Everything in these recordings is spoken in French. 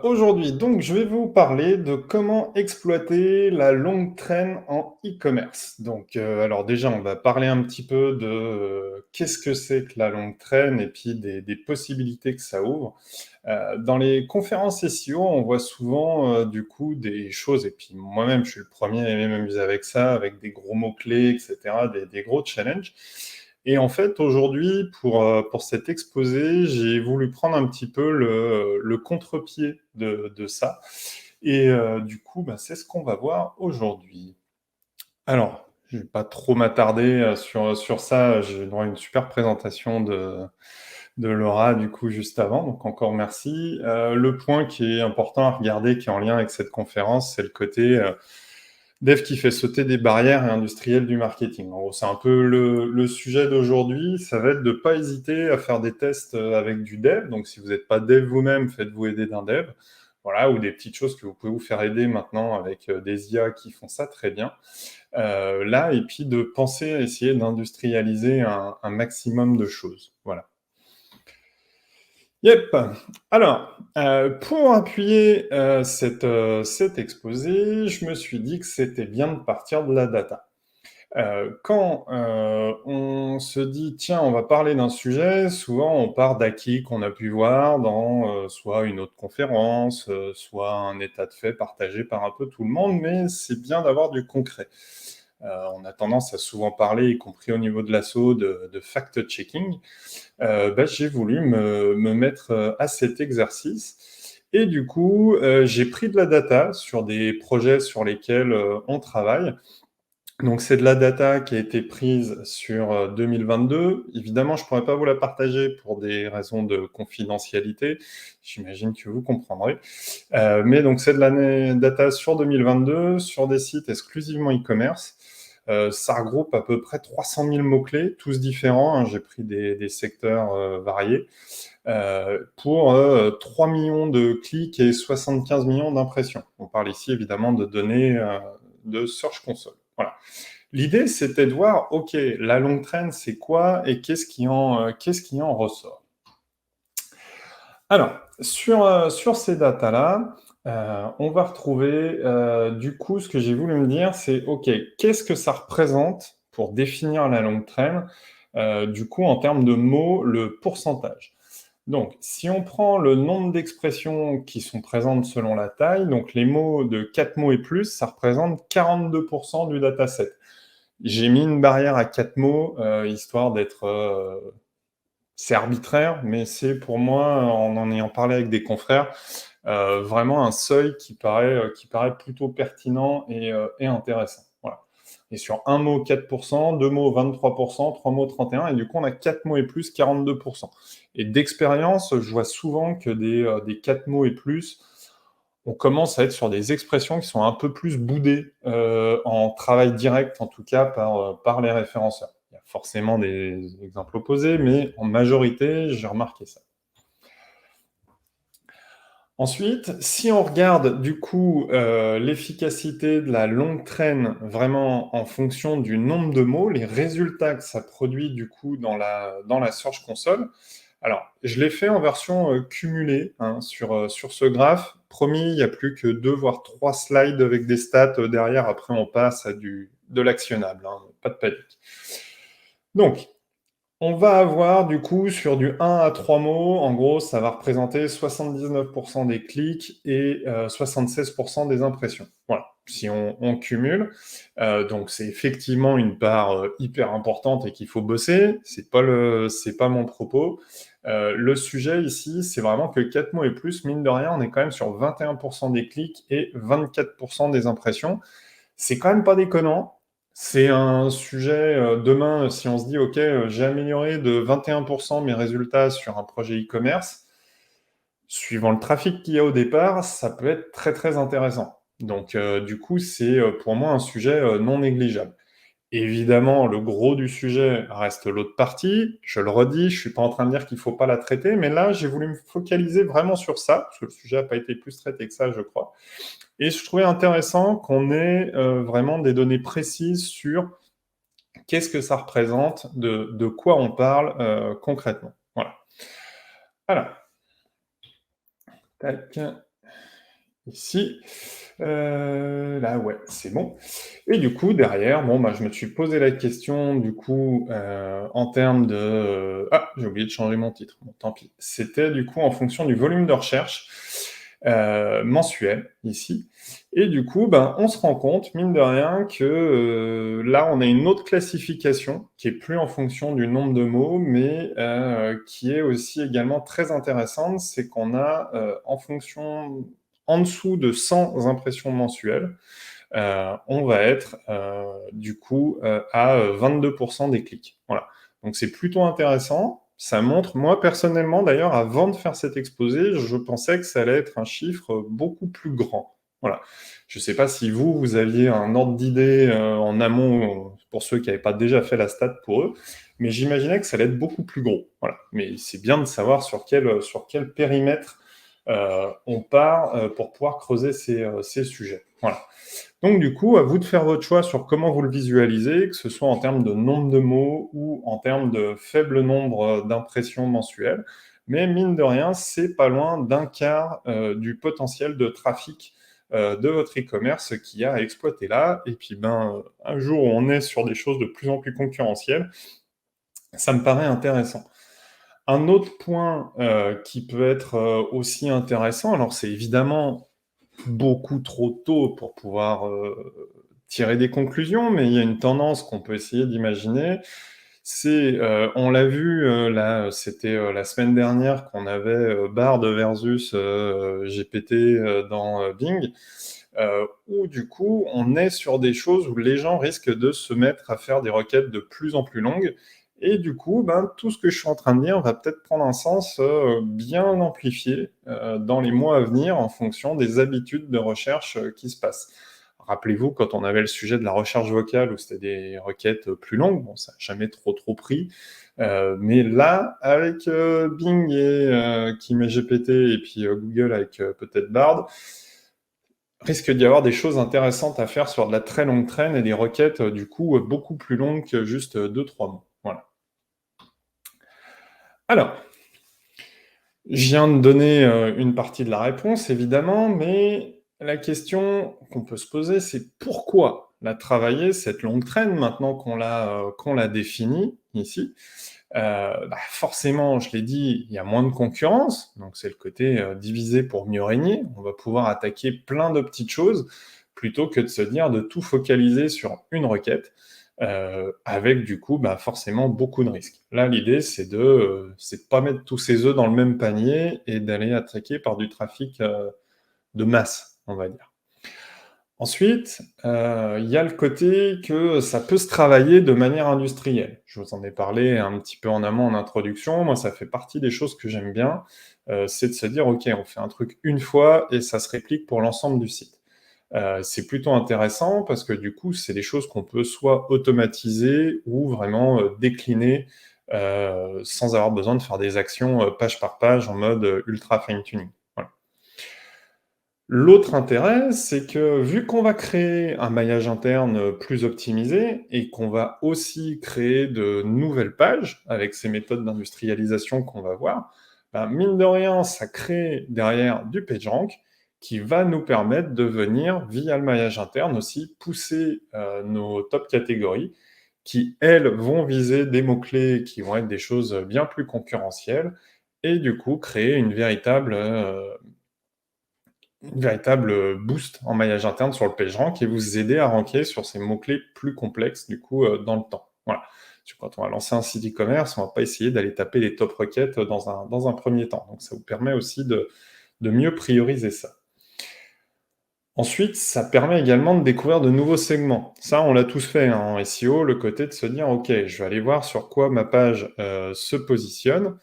Aujourd'hui, donc, je vais vous parler de comment exploiter la longue traîne en e-commerce. Alors déjà, on va parler un petit peu de qu'est-ce que c'est que la longue traîne et puis des possibilités que ça ouvre. Dans les conférences SEO, on voit souvent du coup des choses, et puis moi-même, je suis le premier à aimer m'amuser avec ça, avec des gros mots-clés, etc., des gros challenges. Et en fait, aujourd'hui, pour cet exposé, j'ai voulu prendre un petit peu le contre-pied de ça. Et du coup, bah, c'est ce qu'on va voir aujourd'hui. Alors, je ne vais pas trop m'attarder sur ça. J'ai droit à une super présentation de Laura, du coup, juste avant. Donc, encore merci. Le point qui est important à regarder, qui est en lien avec cette conférence, c'est le côté dev qui fait sauter des barrières et industriels du marketing. En gros, c'est un peu le sujet d'aujourd'hui. Ça va être de ne pas hésiter à faire des tests avec du dev. Donc, si vous n'êtes pas dev vous-même, faites-vous aider d'un dev. Voilà, ou des petites choses que vous pouvez vous faire aider maintenant avec des IA qui font ça très bien. Là, et puis de penser à essayer d'industrialiser un maximum de choses. Voilà. Yep. Pour appuyer cet exposé, je me suis dit que c'était bien de partir de la data. Quand on se dit, tiens, on va parler d'un sujet, souvent on part d'acquis qu'on a pu voir dans soit une autre conférence, soit un état de fait partagé par un peu tout le monde, mais c'est bien d'avoir du concret. On a tendance à souvent parler, y compris au niveau de l'assaut, de fact-checking. J'ai voulu me mettre à cet exercice. Et du coup, j'ai pris de la data sur des projets sur lesquels on travaille. Donc, c'est de la data qui a été prise sur 2022. Évidemment, je ne pourrais pas vous la partager pour des raisons de confidentialité. J'imagine que vous comprendrez. Mais donc, c'est de la data sur 2022, sur des sites exclusivement e-commerce. Ça regroupe à peu près 300 000 mots-clés, tous différents, hein. J'ai pris des secteurs variés pour 3 millions de clics et 75 millions d'impressions. On parle ici évidemment de données de Search Console. Voilà. L'idée, c'était de voir, OK, la longue traîne, c'est quoi et qu'est-ce qui en ressort. Alors, sur ces datas-là, on va retrouver, du coup, ce que j'ai voulu me dire, c'est, OK, qu'est-ce que ça représente pour définir la longue traîne, du coup, en termes de mots, le pourcentage. Donc, si on prend le nombre d'expressions qui sont présentes selon la taille, donc les mots de 4 mots et plus, ça représente 42% du dataset. J'ai mis une barrière à 4 mots, histoire d'être c'est arbitraire, mais c'est pour moi, en ayant parlé avec des confrères, vraiment un seuil qui paraît plutôt pertinent et intéressant. Voilà. Et sur un mot, 4%, deux mots, 23%, trois mots, 31%, et du coup, on a 4 mots et plus, 42%. Et d'expérience, je vois souvent que des 4 mots et plus, on commence à être sur des expressions qui sont un peu plus boudées en travail direct, en tout cas par les référenceurs. Il y a forcément des exemples opposés, mais en majorité, j'ai remarqué ça. Ensuite, si on regarde du coup l'efficacité de la longue traîne vraiment en fonction du nombre de mots, les résultats que ça produit du coup dans la Search Console, alors je l'ai fait en version cumulée hein, sur ce graphe. Promis, il n'y a plus que 2 voire 3 slides avec des stats derrière. Après, on passe à de l'actionnable, hein, pas de panique. Donc, on va avoir du coup sur du 1 à 3 mots, en gros, ça va représenter 79% des clics et 76% des impressions. Voilà, si on cumule. Donc c'est effectivement une part hyper importante et qu'il faut bosser. C'est pas mon propos. Le sujet ici, c'est vraiment que 4 mots et plus, mine de rien, on est quand même sur 21% des clics et 24% des impressions. C'est quand même pas déconnant. C'est un sujet, demain, si on se dit, OK, j'ai amélioré de 21% mes résultats sur un projet e-commerce, suivant le trafic qu'il y a au départ, ça peut être très, très intéressant. Donc, du coup, c'est pour moi un sujet non négligeable. Évidemment, le gros du sujet reste l'autre partie. Je le redis, je suis pas en train de dire qu'il faut pas la traiter, mais là, j'ai voulu me focaliser vraiment sur ça, parce que le sujet n'a pas été plus traité que ça, je crois. Et je trouvais intéressant qu'on ait vraiment des données précises sur qu'est-ce que ça représente, de quoi on parle concrètement. Voilà. Alors, Tac, ici. Là, ouais, c'est bon. Et du coup, derrière, bon, bah, je me suis posé la question, du coup, en termes de, ah, j'ai oublié de changer mon titre. Bon, tant pis. C'était du coup en fonction du volume de recherche mensuel ici. Et du coup, ben, on se rend compte, mine de rien, que là, on a une autre classification qui est plus en fonction du nombre de mots, mais qui est aussi également très intéressante. C'est qu'on a en fonction, en dessous de 100 impressions mensuelles, on va être du coup à 22% des clics. Voilà. Donc c'est plutôt intéressant. Ça montre, moi personnellement d'ailleurs, avant de faire cet exposé, je pensais que ça allait être un chiffre beaucoup plus grand. Voilà. Je ne sais pas si vous, vous aviez un ordre d'idée en amont, pour ceux qui n'avaient pas déjà fait la stat pour eux, mais j'imaginais que ça allait être beaucoup plus gros. Voilà. Mais c'est bien de savoir sur quel périmètre on part pour pouvoir creuser ces sujets. Voilà. Donc du coup, à vous de faire votre choix sur comment vous le visualisez, que ce soit en termes de nombre de mots ou en termes de faible nombre d'impressions mensuelles. Mais mine de rien, c'est pas loin d'un quart du potentiel de trafic de votre e-commerce qui a à exploiter là. Et puis ben, un jour où on est sur des choses de plus en plus concurrentielles, ça me paraît intéressant. Un autre point qui peut être aussi intéressant, alors c'est évidemment beaucoup trop tôt pour pouvoir tirer des conclusions, mais il y a une tendance qu'on peut essayer d'imaginer. C'est, on l'a vu là, c'était la semaine dernière qu'on avait Bard versus GPT dans Bing, où du coup on est sur des choses où les gens risquent de se mettre à faire des requêtes de plus en plus longues. Et du coup, ben, tout ce que je suis en train de dire va peut-être prendre un sens bien amplifié dans les mois à venir en fonction des habitudes de recherche qui se passent. Rappelez-vous, quand on avait le sujet de la recherche vocale où c'était des requêtes plus longues, bon, ça n'a jamais trop pris. Mais là, avec Bing et qui met GPT et puis Google avec peut-être Bard, risque d'y avoir des choses intéressantes à faire sur de la très longue traîne et des requêtes du coup beaucoup plus longues que juste 2-3 mots. Voilà. Alors, je viens de donner une partie de la réponse, évidemment, mais la question qu'on peut se poser, c'est pourquoi la travailler, cette longue traîne, maintenant qu'on l'a définie ici. Bah, forcément, je l'ai dit, il y a moins de concurrence, donc c'est le côté diviser pour mieux régner. On va pouvoir attaquer plein de petites choses plutôt que de se dire de tout focaliser sur une requête. Avec du coup bah, forcément beaucoup de risques. Là, l'idée, c'est de pas mettre tous ses œufs dans le même panier et d'aller attaquer par du trafic de masse, on va dire. Ensuite, il y a le côté que ça peut se travailler de manière industrielle. Je vous en ai parlé un petit peu en amont en introduction. Moi, ça fait partie des choses que j'aime bien. C'est de se dire, OK, on fait un truc une fois et ça se réplique pour l'ensemble du site. C'est plutôt intéressant parce que du coup, c'est des choses qu'on peut soit automatiser ou vraiment décliner sans avoir besoin de faire des actions page par page en mode ultra fine-tuning. Voilà. L'autre intérêt, c'est que vu qu'on va créer un maillage interne plus optimisé et qu'on va aussi créer de nouvelles pages avec ces méthodes d'industrialisation qu'on va voir, ben, mine de rien, ça crée derrière du PageRank qui va nous permettre de venir, via le maillage interne aussi, pousser nos top catégories qui, elles, vont viser des mots-clés qui vont être des choses bien plus concurrentielles et du coup créer une véritable boost en maillage interne sur le PageRank et vous aider à ranker sur ces mots-clés plus complexes, du coup, dans le temps. Voilà. Parce que quand on va lancer un site e-commerce, on va pas essayer d'aller taper les top requêtes dans un premier temps. Donc ça vous permet aussi de mieux prioriser ça. Ensuite, ça permet également de découvrir de nouveaux segments. Ça, on l'a tous fait hein, en SEO, le côté de se dire, OK, je vais aller voir sur quoi ma page se positionne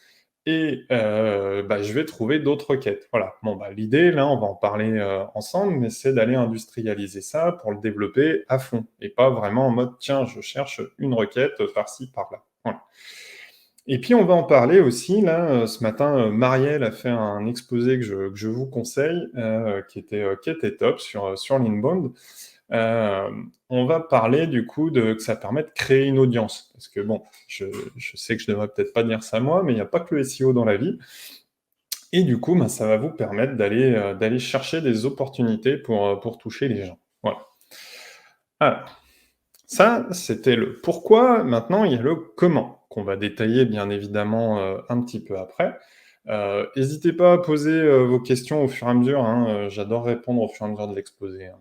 et bah, je vais trouver d'autres requêtes. Voilà. Bon, bah, l'idée, là, on va en parler ensemble, mais c'est d'aller industrialiser ça pour le développer à fond et pas vraiment en mode, tiens, je cherche une requête par-ci, par-là. Voilà. Et puis on va en parler aussi, là, ce matin, Marielle a fait un exposé que je vous conseille, qui était top sur l'Inbound. On va parler du coup que ça permet de créer une audience. Parce que bon, je sais que je devrais peut-être pas dire ça moi, mais il n'y a pas que le SEO dans la vie. et du coup, ben, ça va vous permettre d'aller chercher des opportunités pour toucher les gens. Voilà. Alors, ça, c'était le pourquoi. Maintenant, il y a le comment, qu'on va détailler bien évidemment, un petit peu après. Hésitez pas à poser, vos questions au fur et à mesure, hein, j'adore répondre au fur et à mesure de l'exposé, hein.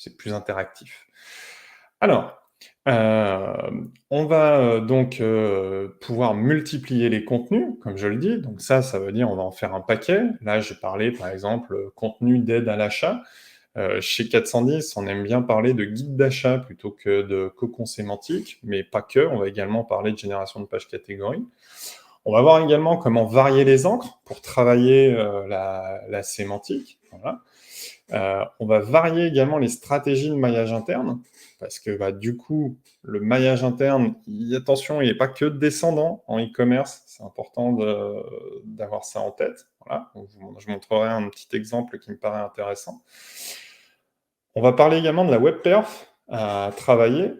C'est plus interactif. Alors, on va, donc, pouvoir multiplier les contenus, comme je le dis. Donc ça veut dire on va en faire un paquet. Là, j'ai parlé, par exemple, contenu d'aide à l'achat. Chez 410, on aime bien parler de guide d'achat plutôt que de cocon sémantique, mais pas que. On va également parler de génération de pages catégories. On va voir également comment varier les encres pour travailler, la sémantique. Voilà. On va varier également les stratégies de maillage interne, parce que bah, du coup, le maillage interne, attention, il n'est pas que descendant en e-commerce, c'est important d'avoir ça en tête. Voilà. Donc, je montrerai un petit exemple qui me paraît intéressant. On va parler également de la web perf à travailler,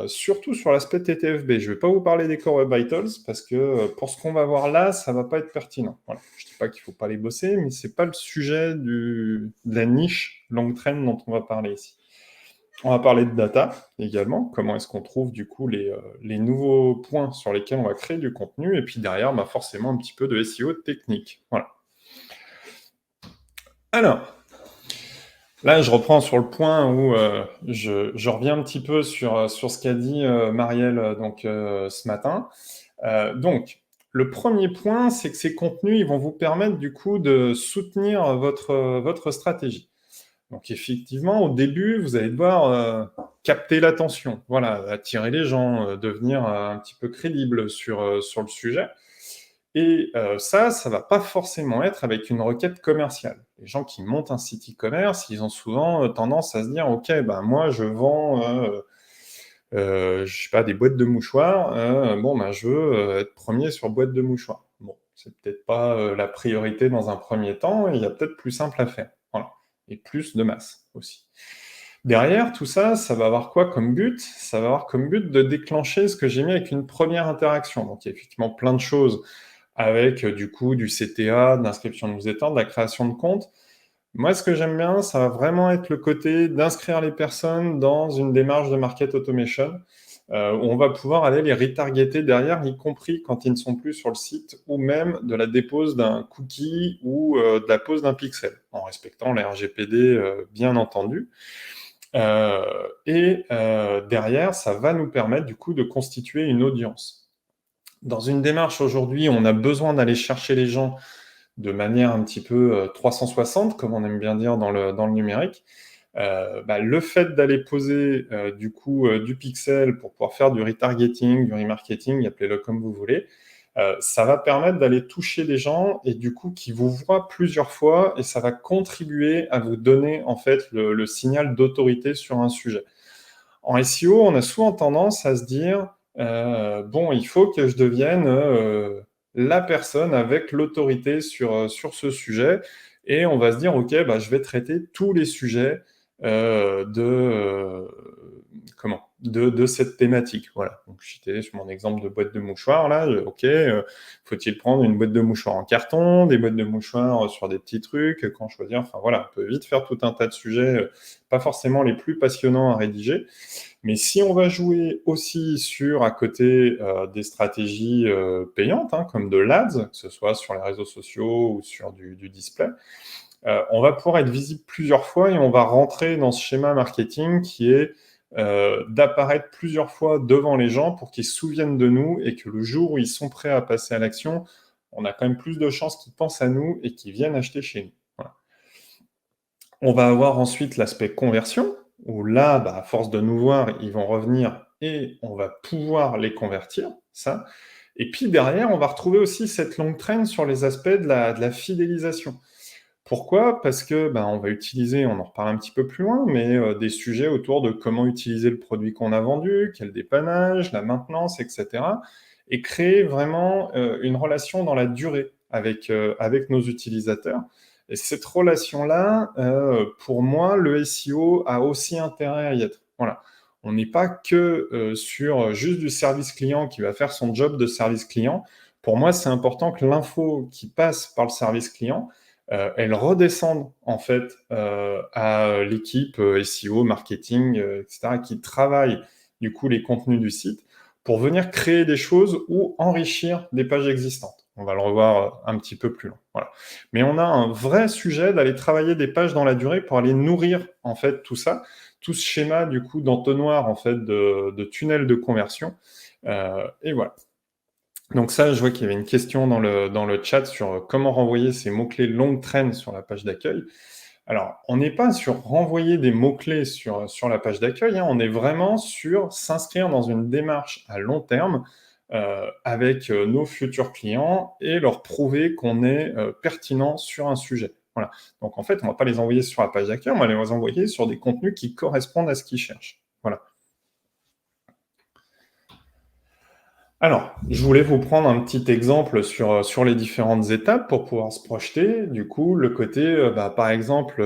surtout sur l'aspect TTFB. Je ne vais pas vous parler des Core Web Vitals parce que pour ce qu'on va voir là, ça ne va pas être pertinent. Voilà. Je ne dis pas qu'il ne faut pas les bosser, mais ce n'est pas le sujet de la niche long trend dont on va parler ici. On va parler de data également, comment est-ce qu'on trouve du coup les nouveaux points sur lesquels on va créer du contenu, et puis derrière, bah, forcément un petit peu de SEO technique. Voilà. Alors, là, je reprends sur le point où je reviens un petit peu sur ce qu'a dit Marielle ce matin. Donc, le premier point, c'est que ces contenus, ils vont vous permettre du coup de soutenir votre stratégie. Donc, effectivement, au début, vous allez devoir capter l'attention, voilà, attirer les gens, devenir un petit peu crédible sur le sujet. Et ça va pas forcément être avec une requête commerciale. Les gens qui montent un site e-commerce, ils ont souvent tendance à se dire: «OK, ben, moi, je vends, je sais pas, des boîtes de mouchoirs, bon, ben, je veux, être premier sur boîte de mouchoirs». Bon, c'est peut-être pas, la priorité dans un premier temps, il y a peut-être plus simple à faire. Voilà, et plus de masse aussi. Derrière tout ça, ça va avoir quoi comme but? Ça va avoir comme but de déclencher ce que j'ai mis avec une première interaction. Donc il y a effectivement plein de choses avec du coup du CTA, de l'inscription newsletter, de la création de compte. Moi, ce que j'aime bien, ça va vraiment être le côté d'inscrire les personnes dans une démarche de market automation, où on va pouvoir aller les retargeter derrière, y compris quand ils ne sont plus sur le site, ou même de la dépose d'un cookie ou de la pose d'un pixel, en respectant les RGPD, bien entendu. Derrière, ça va nous permettre du coup de constituer une audience. Dans une démarche aujourd'hui, on a besoin d'aller chercher les gens de manière un petit peu 360, comme on aime bien dire dans le numérique. Bah, le fait d'aller poser du coup du pixel pour pouvoir faire du retargeting, du remarketing, appelez-le comme vous voulez, ça va permettre d'aller toucher des gens et du coup qui vous voient plusieurs fois, et ça va contribuer à vous donner en fait le signal d'autorité sur un sujet. En SEO, on a souvent tendance à se dire, bon, il faut que je devienne la personne avec l'autorité sur ce sujet, et on va se dire, OK, bah, je vais traiter tous les sujets de cette thématique. Voilà. Donc, j'étais sur mon exemple de boîte de mouchoirs là. OK, faut-il prendre une boîte de mouchoirs en carton, des boîtes de mouchoirs sur des petits trucs, quand choisir. Enfin voilà, on peut vite faire tout un tas de sujets, pas forcément les plus passionnants à rédiger. Mais si on va jouer aussi sur, à côté, des stratégies payantes, hein, comme de l'Ads, que ce soit sur les réseaux sociaux ou sur du display, on va pouvoir être visible plusieurs fois et on va rentrer dans ce schéma marketing qui est d'apparaître plusieurs fois devant les gens pour qu'ils se souviennent de nous, et que le jour où ils sont prêts à passer à l'action, on a quand même plus de chances qu'ils pensent à nous et qu'ils viennent acheter chez nous. Voilà. On va avoir ensuite l'aspect conversion, où là, bah, à force de nous voir, ils vont revenir et on va pouvoir les convertir, ça. Et puis derrière, on va retrouver aussi cette longue traîne sur les aspects de la fidélisation. Pourquoi? Parce que, ben, on va utiliser, on en reparle un petit peu plus loin, mais des sujets autour de comment utiliser le produit qu'on a vendu, quel dépannage, la maintenance, et cetera, et créer vraiment, une relation dans la durée avec nos utilisateurs. Et cette relation-là, pour moi, le SEO a aussi intérêt à y être. Voilà. On n'est pas que, sur juste du service client qui va faire son job de service client. Pour moi, c'est important que l'info qui passe par le service client, elle redescende en fait, à l'équipe, SEO, marketing, et cetera, qui travaille du coup les contenus du site pour venir créer des choses ou enrichir des pages existantes. On va le revoir, un petit peu plus loin, voilà. Mais on a un vrai sujet d'aller travailler des pages dans la durée pour aller nourrir en fait tout ça, tout ce schéma du coup d'entonnoir en fait de tunnel de conversion, et voilà. Donc ça, je vois qu'il y avait une question dans le chat sur, comment renvoyer ces mots-clés longue traîne sur la page d'accueil. Alors, on n'est pas sur renvoyer des mots-clés sur la page d'accueil, hein, on est vraiment sur s'inscrire dans une démarche à long terme, avec, nos futurs clients et leur prouver qu'on est, pertinent sur un sujet. Voilà. Donc en fait, on va pas les envoyer sur la page d'accueil, on va les envoyer sur des contenus qui correspondent à ce qu'ils cherchent. Voilà. Alors, je voulais vous prendre un petit exemple sur les différentes étapes pour pouvoir se projeter. Du coup, le côté, par exemple,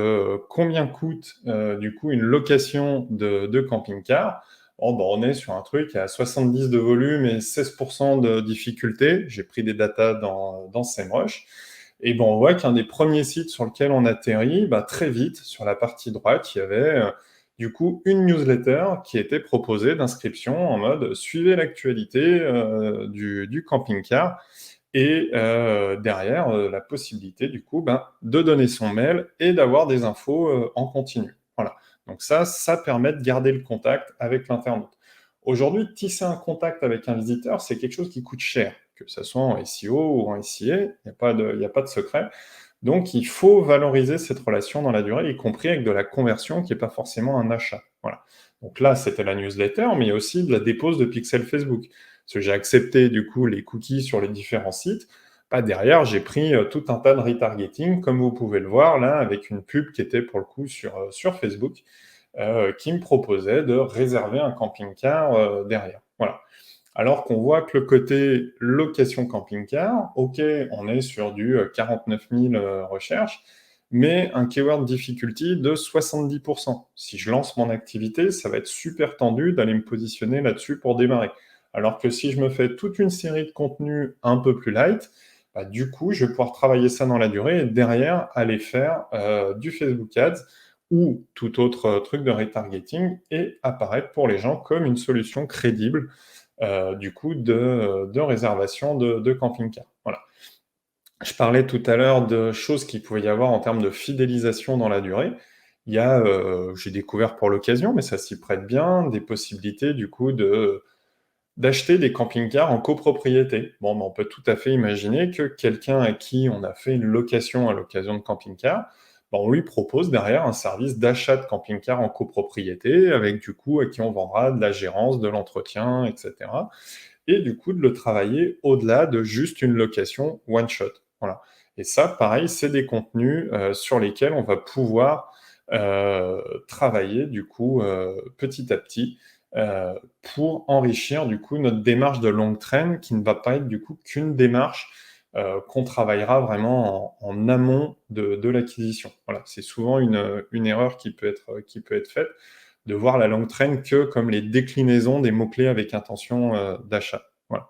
combien coûte, du coup, une location de camping-car? Bon, on est sur un truc à 70 de volume et 16 de difficulté. J'ai pris des datas dans SEMrush et bon, on voit qu'un des premiers sites sur lequel on atterrit, très vite, sur la partie droite, il y avait, du coup, une newsletter qui était proposée d'inscription en mode suivez l'actualité du camping-car et derrière la possibilité du coup de donner son mail et d'avoir des infos en continu. Voilà. Donc ça permet de garder le contact avec l'internaute. Aujourd'hui, tisser un contact avec un visiteur, c'est quelque chose qui coûte cher, que ce soit en SEO ou en SIA, il n'y a pas de secret. Donc, il faut valoriser cette relation dans la durée, y compris avec de la conversion qui n'est pas forcément un achat. Voilà. Donc là, c'était la newsletter, mais il y a aussi de la dépose de pixels Facebook. Parce que j'ai accepté du coup les cookies sur les différents sites. Derrière, j'ai pris tout un tas de retargeting, comme vous pouvez le voir là, avec une pub qui était pour le coup sur Facebook, qui me proposait de réserver un camping-car derrière. Voilà. Alors qu'on voit que le côté location camping-car, OK, on est sur du 49 000 recherches, mais un keyword difficulty de 70. Si je lance mon activité, ça va être super tendu d'aller me positionner là-dessus pour démarrer. Alors que si je me fais toute une série de contenus un peu plus light, du coup, je vais pouvoir travailler ça dans la durée et derrière aller faire du Facebook Ads ou tout autre truc de retargeting et apparaître pour les gens comme une solution crédible du coup de réservation de camping-car. Voilà. Je parlais tout à l'heure de choses qu'il pouvait y avoir en termes de fidélisation dans la durée. Il y a, j'ai découvert pour l'occasion, mais ça s'y prête bien, des possibilités du coup d'acheter des camping-cars en copropriété. Bon, on peut tout à fait imaginer que quelqu'un à qui on a fait une location à l'occasion de camping-car, on lui propose derrière un service d'achat de camping-car en copropriété, avec du coup à qui on vendra de la gérance, de l'entretien, etc. Et du coup de le travailler au-delà de juste une location one shot. Voilà. Et ça, pareil, c'est des contenus sur lesquels on va pouvoir travailler du coup petit à petit euh, pour enrichir du coup notre démarche de longue traîne qui ne va pas être du coup qu'une démarche qu'on travaillera vraiment en amont de l'acquisition. Voilà, c'est souvent une erreur qui peut être faite de voir la longue traîne que comme les déclinaisons des mots-clés avec intention d'achat. Voilà.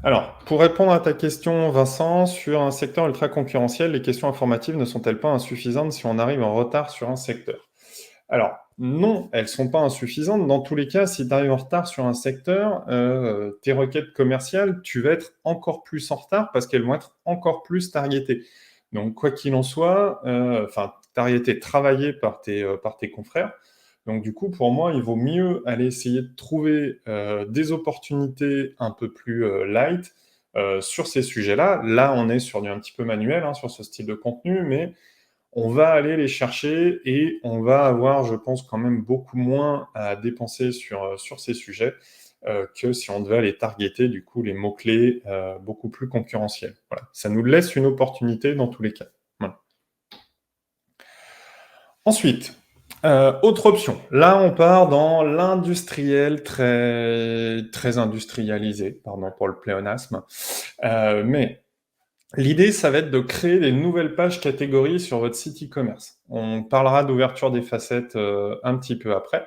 Alors, pour répondre à ta question, Vincent, sur un secteur ultra concurrentiel, les questions informatives ne sont-elles pas insuffisantes si on arrive en retard sur un secteur? Alors, non, elles sont pas insuffisantes. Dans tous les cas, si tu arrives en retard sur un secteur, tes requêtes commerciales, tu vas être encore plus en retard parce qu'elles vont être encore plus targetées. Donc, quoi qu'il en soit, targetées, travaillées par tes confrères. Donc, du coup, pour moi, il vaut mieux aller essayer de trouver des opportunités un peu plus light sur ces sujets-là. Là, on est sur du un petit peu manuel, hein, sur ce style de contenu, mais on va aller les chercher et on va avoir, je pense, quand même beaucoup moins à dépenser sur ces sujets que si on devait aller targeter, du coup, les mots-clés beaucoup plus concurrentiels. Voilà. Ça nous laisse une opportunité dans tous les cas. Voilà. Ensuite, autre option. Là, on part dans l'industriel très, très industrialisé, pardon pour le pléonasme. Mais l'idée, ça va être de créer des nouvelles pages catégories sur votre site e-commerce. On parlera d'ouverture des facettes un petit peu après.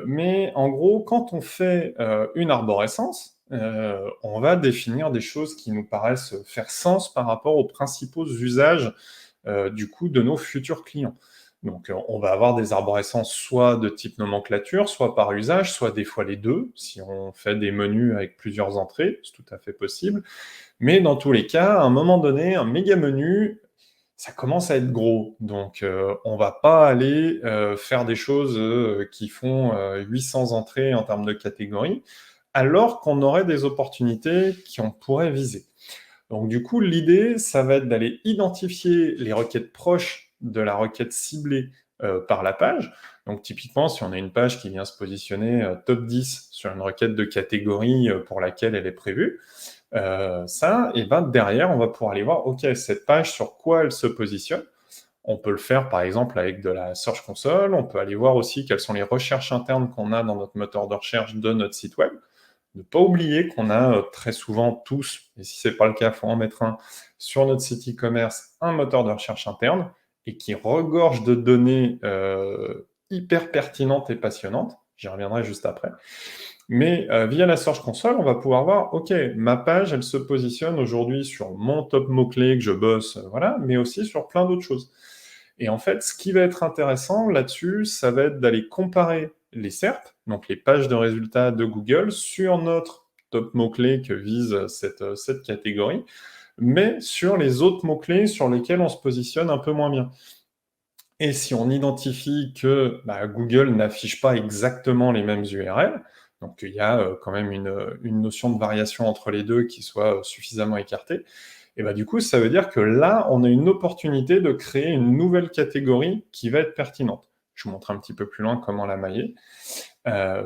Mais en gros, quand on fait une arborescence, on va définir des choses qui nous paraissent faire sens par rapport aux principaux usages, du coup, de nos futurs clients. Donc, on va avoir des arborescences soit de type nomenclature, soit par usage, soit des fois les 2, si on fait des menus avec plusieurs entrées, c'est tout à fait possible. Mais dans tous les cas, à un moment donné, un méga menu, ça commence à être gros. Donc, on va pas aller, faire des choses, qui font, 800 entrées en termes de catégories, alors qu'on aurait des opportunités qu'on pourrait viser. Donc du coup, l'idée, ça va être d'aller identifier les requêtes proches de la requête ciblée, par la page. Donc typiquement, si on a une page qui vient se positionner, top 10 sur une requête de catégorie, pour laquelle elle est prévue, ça et ben derrière, on va pouvoir aller voir, OK, cette page, sur quoi elle se positionne. On peut le faire, par exemple, avec de la Search Console. On peut aller voir aussi quelles sont les recherches internes qu'on a dans notre moteur de recherche de notre site web. Ne pas oublier qu'on a très souvent tous, et si ce n'est pas le cas, il faut en mettre un, sur notre site e-commerce, un moteur de recherche interne et qui regorge de données hyper pertinentes et passionnantes. J'y reviendrai juste après. Mais via la Search Console, on va pouvoir voir, OK, ma page, elle se positionne aujourd'hui sur mon top mot-clé que je bosse, voilà, mais aussi sur plein d'autres choses. Et en fait, ce qui va être intéressant là-dessus, ça va être d'aller comparer les SERP, donc les pages de résultats de Google, sur notre top mots-clés que vise cette catégorie, mais sur les autres mots-clés sur lesquels on se positionne un peu moins bien. Et si on identifie que Google n'affiche pas exactement les mêmes URL, donc il y a quand même une notion de variation entre les deux qui soit suffisamment écartée, et du coup, ça veut dire que là, on a une opportunité de créer une nouvelle catégorie qui va être pertinente. Je vous montre un petit peu plus loin comment la mailler,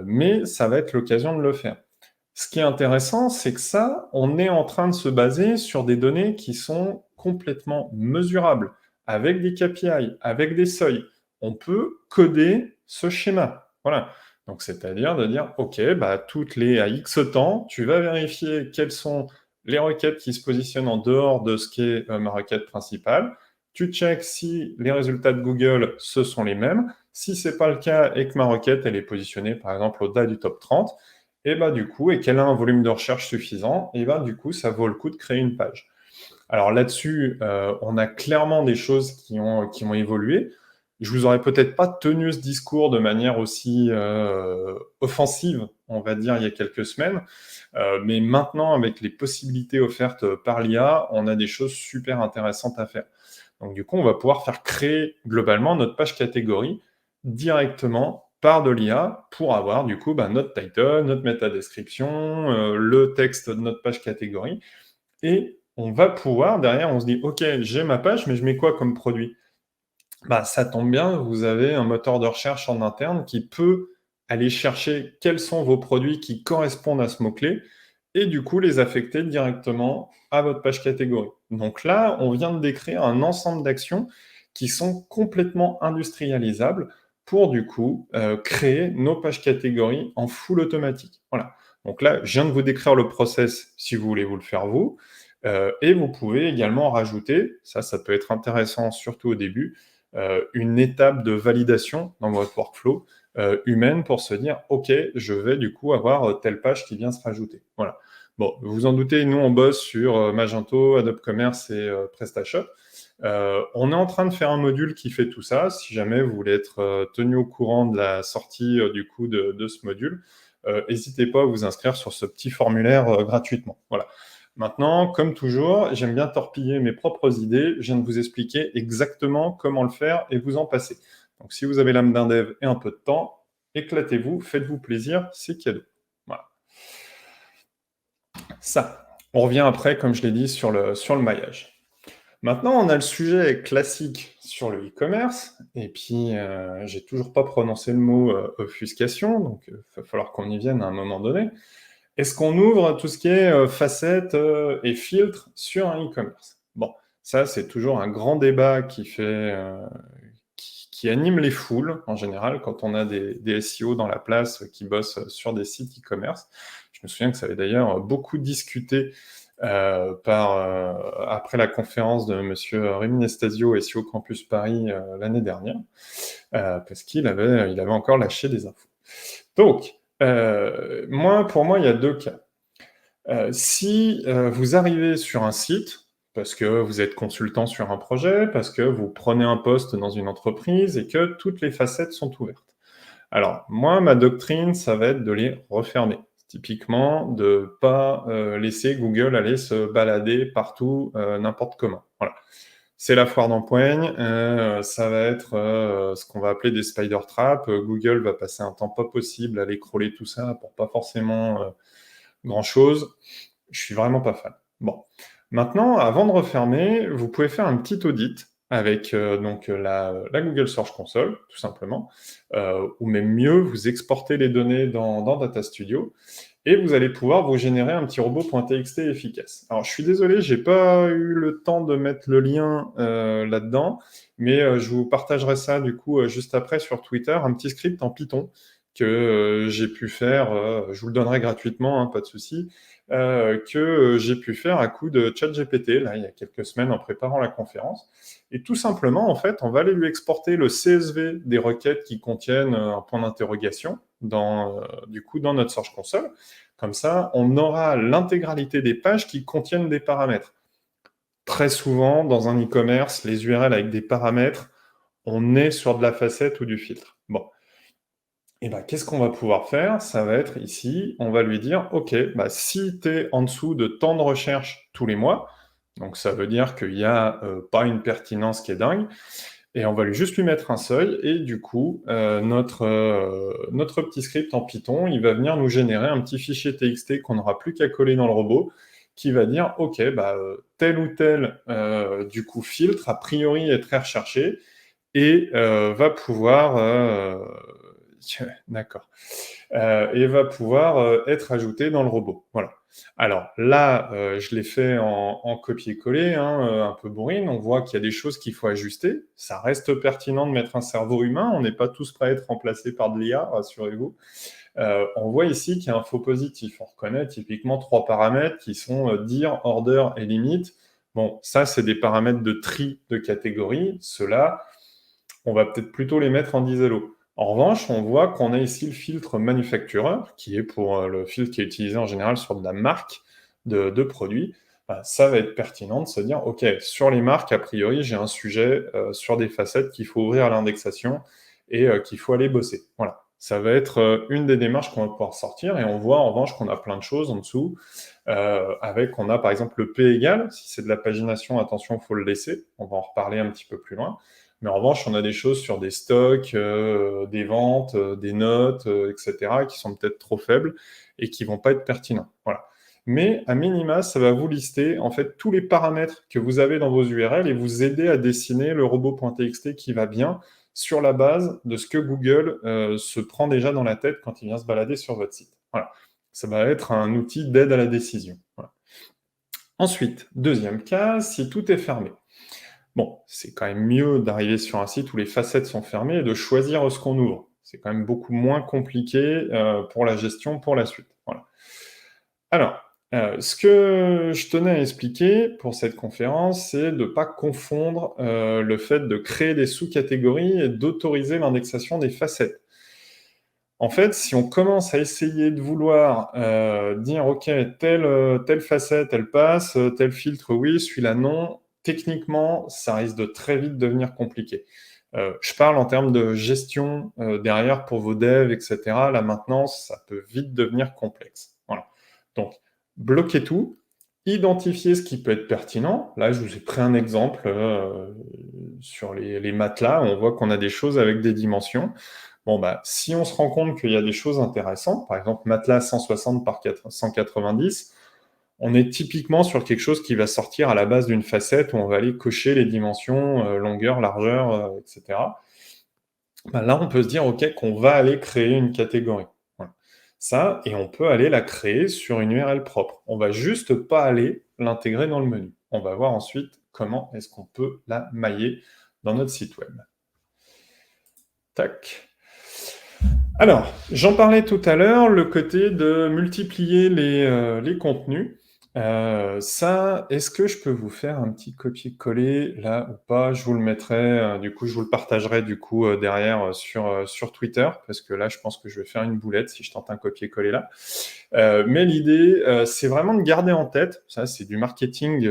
mais ça va être l'occasion de le faire. Ce qui est intéressant, c'est que ça, on est en train de se baser sur des données qui sont complètement mesurables, avec des KPI, avec des seuils. On peut coder ce schéma. Voilà. Donc, c'est-à-dire de dire, OK, toutes les à X temps, tu vas vérifier quelles sont les requêtes qui se positionnent en dehors de ce qui est ma requête principale. Tu checks si les résultats de Google, ce sont les mêmes. Si ce n'est pas le cas et que ma requête, elle est positionnée, par exemple, au-delà du top 30, et du coup, et qu'elle a un volume de recherche suffisant, et du coup, ça vaut le coup de créer une page. Alors là-dessus, on a clairement des choses qui ont évolué. Je vous aurais peut-être pas tenu ce discours de manière aussi offensive, on va dire, il y a quelques semaines, mais maintenant, avec les possibilités offertes par l'IA, on a des choses super intéressantes à faire. Donc du coup, on va pouvoir faire créer globalement notre page catégorie directement par de l'IA pour avoir du coup notre title, notre métadescription, le texte de notre page catégorie. Et on va pouvoir, derrière, on se dit, OK, j'ai ma page, mais je mets quoi comme produit? Ça tombe bien, vous avez un moteur de recherche en interne qui peut aller chercher quels sont vos produits qui correspondent à ce mot-clé et du coup les affecter directement à votre page catégorie. Donc là, on vient de décrire un ensemble d'actions qui sont complètement industrialisables pour du coup créer nos pages catégories en full automatique. Voilà. Donc là, je viens de vous décrire le process si vous voulez vous le faire vous. Et vous pouvez également rajouter, ça peut être intéressant surtout au début, une étape de validation dans votre workflow humaine pour se dire, OK, je vais du coup avoir telle page qui vient se rajouter. Voilà. Bon, vous en doutez, nous on bosse sur Magento, Adobe Commerce et PrestaShop. On est en train de faire un module qui fait tout ça. Si jamais vous voulez être tenu au courant de la sortie du coup de ce module, n'hésitez pas à vous inscrire sur ce petit formulaire gratuitement. Voilà. Maintenant, comme toujours, j'aime bien torpiller mes propres idées. Je viens de vous expliquer exactement comment le faire et vous en passer. Donc, si vous avez l'âme d'un dev et un peu de temps, éclatez-vous, faites-vous plaisir, c'est cadeau. Voilà. Ça, on revient après, comme je l'ai dit, sur le maillage. Maintenant, on a le sujet classique sur le e-commerce, et puis j'ai toujours pas prononcé le mot offuscation, donc il va falloir qu'on y vienne à un moment donné. Est-ce qu'on ouvre tout ce qui est facettes et filtres sur un e-commerce? Bon, ça, c'est toujours un grand débat qui anime les foules, en général, quand on a des SEO dans la place qui bossent sur des sites e-commerce. Je me souviens que ça avait d'ailleurs beaucoup discuté après la conférence de monsieur Rémi Nestasio, SEO Campus Paris, l'année dernière, parce qu'il avait encore lâché des infos. Donc, pour moi, il y a deux cas. Si, vous arrivez sur un site, parce que vous êtes consultant sur un projet, parce que vous prenez un poste dans une entreprise et que toutes les facettes sont ouvertes. Alors, moi, ma doctrine, ça va être de les refermer. Typiquement, de pas, laisser Google aller se balader partout, n'importe comment. Voilà. C'est la foire d'empoigne, ça va être, ce qu'on va appeler des spider traps. Google va passer un temps pas possible à aller crawler tout ça pour pas forcément, grand-chose. Je suis vraiment pas fan. Bon, maintenant, avant de refermer, vous pouvez faire un petit audit avec, donc, la Google Search Console, tout simplement, ou même mieux, vous exportez les données dans Data Studio et vous allez pouvoir vous générer un petit robot.txt efficace. Alors, je suis désolé, j'ai pas eu le temps de mettre le lien, là-dedans, mais, je vous partagerai ça, du coup, juste après sur Twitter, un petit script en Python que, j'ai pu faire, je vous le donnerai gratuitement, hein, pas de souci, que, j'ai pu faire à coup de ChatGPT, là, il y a quelques semaines en préparant la conférence. Et tout simplement, en fait, on va aller lui exporter le CSV des requêtes qui contiennent, un point d'interrogation dans, du coup, dans notre Search Console. Comme ça, on aura l'intégralité des pages qui contiennent des paramètres. Très souvent, dans un e-commerce, les URL avec des paramètres, on est sur de la facette ou du filtre. Bon. Et ben, qu'est-ce qu'on va pouvoir faire? Ça va être ici, on va lui dire: «OK, bah, si tu es en dessous de tant de recherches tous les mois», donc ça veut dire qu'il y a, pas une pertinence qui est dingue, et on va lui juste lui mettre un seuil et du coup, notre petit script en Python, il va venir nous générer un petit fichier TXT qu'on n'aura plus qu'à coller dans le robot, qui va dire: «OK, bah, tel ou tel, du coup filtre a priori est très recherché», et va pouvoir, d'accord, et va pouvoir, être ajouté dans le robot. Voilà. Alors là, je l'ai fait en copier-coller, hein, un peu bourrine. On voit qu'il y a des choses qu'il faut ajuster. Ça reste pertinent de mettre un cerveau humain. On n'est pas tous prêts à être remplacés par de l'IA, rassurez-vous. On voit ici qu'il y a un faux positif. On reconnaît typiquement 3 paramètres qui sont, dire, order et limite. Bon, ça, c'est des paramètres de tri de catégorie. Ceux-là, on va peut-être plutôt les mettre en disallo. En revanche, on voit qu'on a ici le filtre manufactureur, qui est pour le filtre qui est utilisé en général sur de la marque de produits. Bah, ça va être pertinent de se dire, OK, sur les marques, a priori, j'ai un sujet sur des facettes qu'il faut ouvrir à l'indexation et qu'il faut aller bosser. Voilà. Ça va être une des démarches qu'on va pouvoir sortir, et on voit en revanche qu'on a plein de choses en dessous, avec, on a par exemple le P égal, si c'est de la pagination, attention, il faut le laisser, on va en reparler un petit peu plus loin. Mais en revanche, on a des choses sur des stocks, des ventes, des notes, et cetera, qui sont peut-être trop faibles et qui vont pas être pertinents. Voilà. Mais à minima, ça va vous lister, en fait, tous les paramètres que vous avez dans vos URL et vous aider à dessiner le robot.txt qui va bien sur la base de ce que Google, se prend déjà dans la tête quand il vient se balader sur votre site. Voilà. Ça va être un outil d'aide à la décision. Voilà. Ensuite, deuxième cas, si tout est fermé. Bon, c'est quand même mieux d'arriver sur un site où les facettes sont fermées et de choisir ce qu'on ouvre. C'est quand même beaucoup moins compliqué, pour la gestion, pour la suite. Voilà. Alors, ce que je tenais à expliquer pour cette conférence, c'est de ne pas confondre, le fait de créer des sous-catégories et d'autoriser l'indexation des facettes. En fait, si on commence à essayer de vouloir, dire: «OK, telle facette, elle passe, tel filtre, oui, celui-là, non», techniquement, ça risque de très vite devenir compliqué. Je parle en termes de gestion, derrière pour vos devs et cetera. La maintenance, ça peut vite devenir complexe. Voilà. Donc bloquez tout, identifiez ce qui peut être pertinent. Là, je vous ai pris un exemple, sur les matelas. On voit qu'on a des choses avec des dimensions. Bon, bah, si on se rend compte qu'il y a des choses intéressantes, par exemple matelas 160 par 190, on est typiquement sur quelque chose qui va sortir à la base d'une facette où on va aller cocher les dimensions, longueur, largeur, etc. Bah, là, on peut se dire, OK, qu'on va aller créer une catégorie. Voilà. Ça, et on peut aller la créer sur une URL propre. On va juste pas aller l'intégrer dans le menu. On va voir ensuite comment est-ce qu'on peut la mailler dans notre site web. Tac. Alors, j'en parlais tout à l'heure, le côté de multiplier les contenus. Ça, est-ce que je peux vous faire un petit copier-coller là ou pas? Je vous le mettrai, du coup, je vous le partagerai du coup, derrière, sur Twitter, parce que là, je pense que je vais faire une boulette si je tente un copier-coller là. Mais l'idée, c'est vraiment de garder en tête, ça c'est du marketing,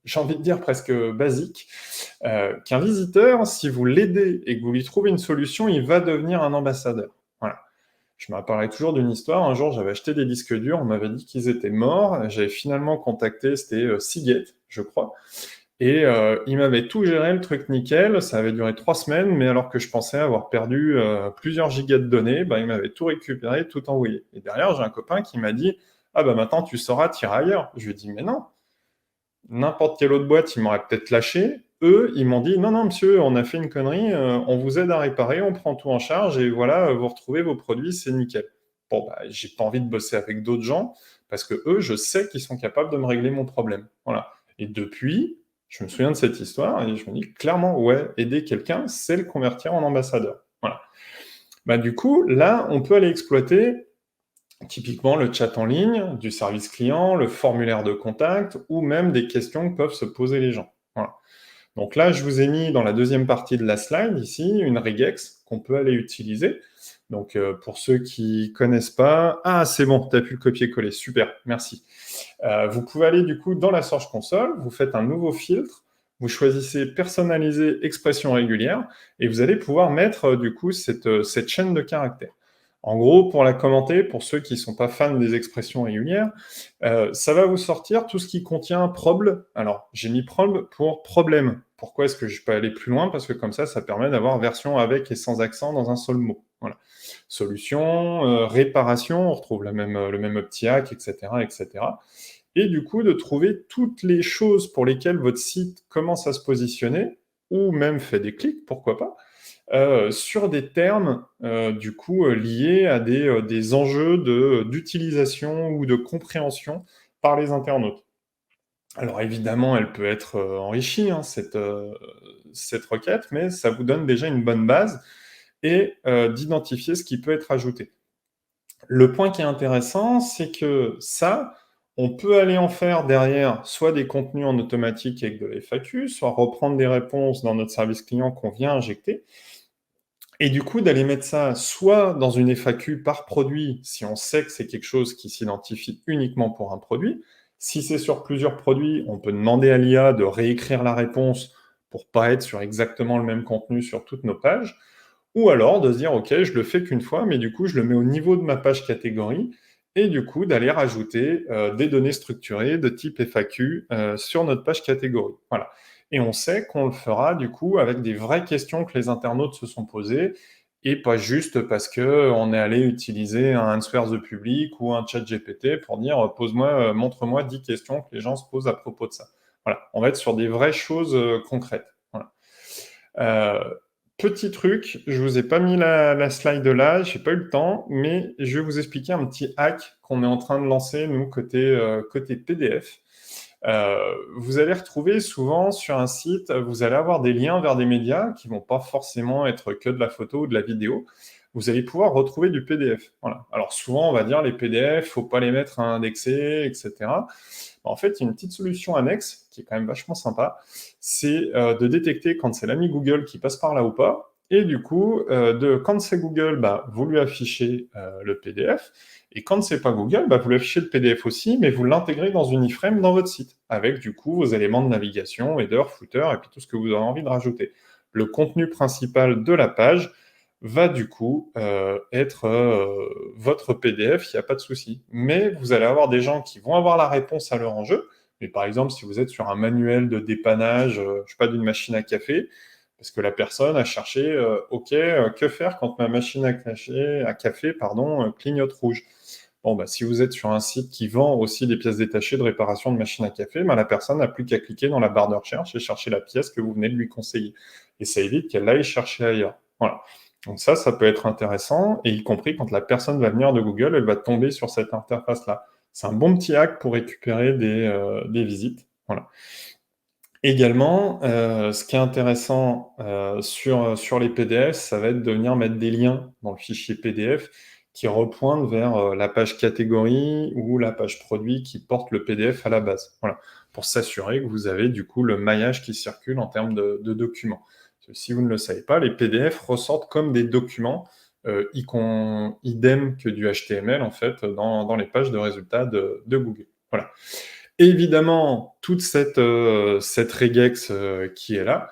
j'ai envie de dire presque basique, qu'un visiteur, si vous l'aidez et que vous lui trouvez une solution, il va devenir un ambassadeur. Voilà. Je me rappellerai toujours d'une histoire. Un jour, j'avais acheté des disques durs, on m'avait dit qu'ils étaient morts. J'avais finalement contacté, c'était Seagate, je crois. Et ils m'avaient tout géré, le truc nickel. Ça avait duré 3 semaines, mais alors que je pensais avoir perdu plusieurs gigas de données, bah, ils m'avaient tout récupéré, tout envoyé. Et derrière, j'ai un copain qui m'a dit, ah bah maintenant tu sauras tirer ailleurs. Je lui ai dit, mais non, n'importe quelle autre boîte, ils m'auraient peut-être lâché. Eux, ils m'ont dit, non, non, monsieur, on a fait une connerie, on vous aide à réparer, on prend tout en charge, et voilà, vous retrouvez vos produits, c'est nickel. Bon, bah, j'ai pas envie de bosser avec d'autres gens, parce que eux, je sais qu'ils sont capables de me régler mon problème. Voilà. Et depuis, je me souviens de cette histoire, et je me dis clairement, ouais, aider quelqu'un, c'est le convertir en ambassadeur. Voilà. Bah, du coup, là, on peut aller exploiter typiquement le chat en ligne, du service client, le formulaire de contact, ou même des questions que peuvent se poser les gens. Voilà. Donc là, je vous ai mis dans la deuxième partie de la slide, ici, une regex qu'on peut aller utiliser. Donc pour ceux qui connaissent pas... Ah, c'est bon, tu as pu le copier-coller, super, merci. Vous pouvez aller du coup dans la Search Console, vous faites un nouveau filtre, vous choisissez personnaliser expression régulière, et vous allez pouvoir mettre du coup cette chaîne de caractères. En gros, pour la commenter, pour ceux qui ne sont pas fans des expressions régulières, ça va vous sortir tout ce qui contient proble. Alors, j'ai mis proble pour problème. Pourquoi est-ce que je peux aller plus loin? Parce que comme ça permet d'avoir version avec et sans accent dans un seul mot. Voilà. Solution, réparation, on retrouve le même petit hack, etc., etc. Et du coup, de trouver toutes les choses pour lesquelles votre site commence à se positionner, ou même fait des clics, pourquoi pas, sur des termes du coup liés à des enjeux d'utilisation ou de compréhension par les internautes. Alors évidemment, elle peut être enrichie, hein, cette requête, mais ça vous donne déjà une bonne base et d'identifier ce qui peut être ajouté. Le point qui est intéressant, c'est que ça, on peut aller en faire derrière soit des contenus en automatique avec de la FAQ, soit reprendre des réponses dans notre service client qu'on vient injecter, et du coup, d'aller mettre ça soit dans une FAQ par produit, si on sait que c'est quelque chose qui s'identifie uniquement pour un produit. Si c'est sur plusieurs produits, on peut demander à l'IA de réécrire la réponse pour pas être sur exactement le même contenu sur toutes nos pages. Ou alors de se dire, OK, je le fais qu'une fois, mais du coup, je le mets au niveau de ma page catégorie, et du coup, d'aller rajouter des données structurées de type FAQ sur notre page catégorie. Voilà. Et on sait qu'on le fera du coup avec des vraies questions que les internautes se sont posées, et pas juste parce qu'on est allé utiliser un Answers the Public ou un chat GPT pour dire montre-moi 10 questions que les gens se posent à propos de ça. Voilà, on va être sur des vraies choses concrètes. Voilà. Euh, Petit truc, je vous ai pas mis la slide là, j'ai pas eu le temps, mais je vais vous expliquer un petit hack qu'on est en train de lancer, nous, côté PDF. Vous allez retrouver souvent sur un site, vous allez avoir des liens vers des médias qui vont pas forcément être que de la photo ou de la vidéo. Vous allez pouvoir retrouver du PDF. Voilà. Alors souvent, on va dire les PDF, faut pas les mettre à indexer, etc. En fait, il y a une petite solution annexe qui est quand même vachement sympa. C'est de détecter quand c'est l'ami Google qui passe par là ou pas. Et du coup, quand c'est Google, bah, vous lui affichez le PDF. Et quand c'est pas Google, bah, vous lui affichez le PDF aussi, mais vous l'intégrez dans une iframe dans votre site, avec du coup vos éléments de navigation, header, footer, et puis tout ce que vous avez envie de rajouter. Le contenu principal de la page va du coup être votre PDF, il n'y a pas de souci. Mais vous allez avoir des gens qui vont avoir la réponse à leur enjeu. Mais par exemple, si vous êtes sur un manuel de dépannage, je sais pas, d'une machine à café, parce que la personne a cherché, OK, que faire quand ma machine à café, pardon, clignote rouge. Bon, bah, si vous êtes sur un site qui vend aussi des pièces détachées de réparation de machines à café, bah, la personne n'a plus qu'à cliquer dans la barre de recherche et chercher la pièce que vous venez de lui conseiller. Et ça évite qu'elle aille chercher ailleurs. Voilà. Donc ça peut être intéressant, et y compris quand la personne va venir de Google, elle va tomber sur cette interface-là. C'est un bon petit hack pour récupérer des visites. Voilà. Également, ce qui est intéressant sur les PDF, ça va être de venir mettre des liens dans le fichier PDF qui repointent vers la page catégorie ou la page produit qui porte le PDF à la base. Voilà, pour s'assurer que vous avez du coup le maillage qui circule en termes de documents. Parce que si vous ne le savez pas, les PDF ressortent comme des documents, idem que du HTML en fait dans les pages de résultats de Google. Voilà. Évidemment, toute cette regex qui est là,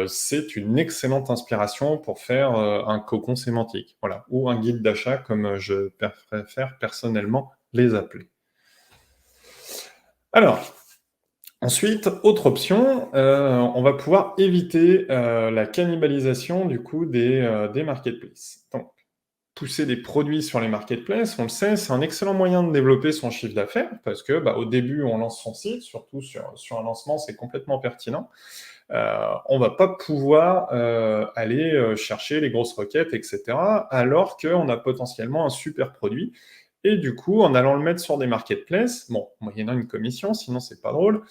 c'est une excellente inspiration pour faire un cocon sémantique, voilà, ou un guide d'achat, comme je préfère personnellement les appeler. Alors, ensuite, autre option, on va pouvoir éviter la cannibalisation du coup des marketplaces. Donc, pousser des produits sur les marketplaces, on le sait, c'est un excellent moyen de développer son chiffre d'affaires parce que, bah, au début, on lance son site, surtout sur un lancement, c'est complètement pertinent. On va pas pouvoir aller chercher les grosses requêtes, etc., alors qu'on a potentiellement un super produit. Et du coup, en allant le mettre sur des marketplaces, bon, moyennant une commission, sinon c'est pas drôle,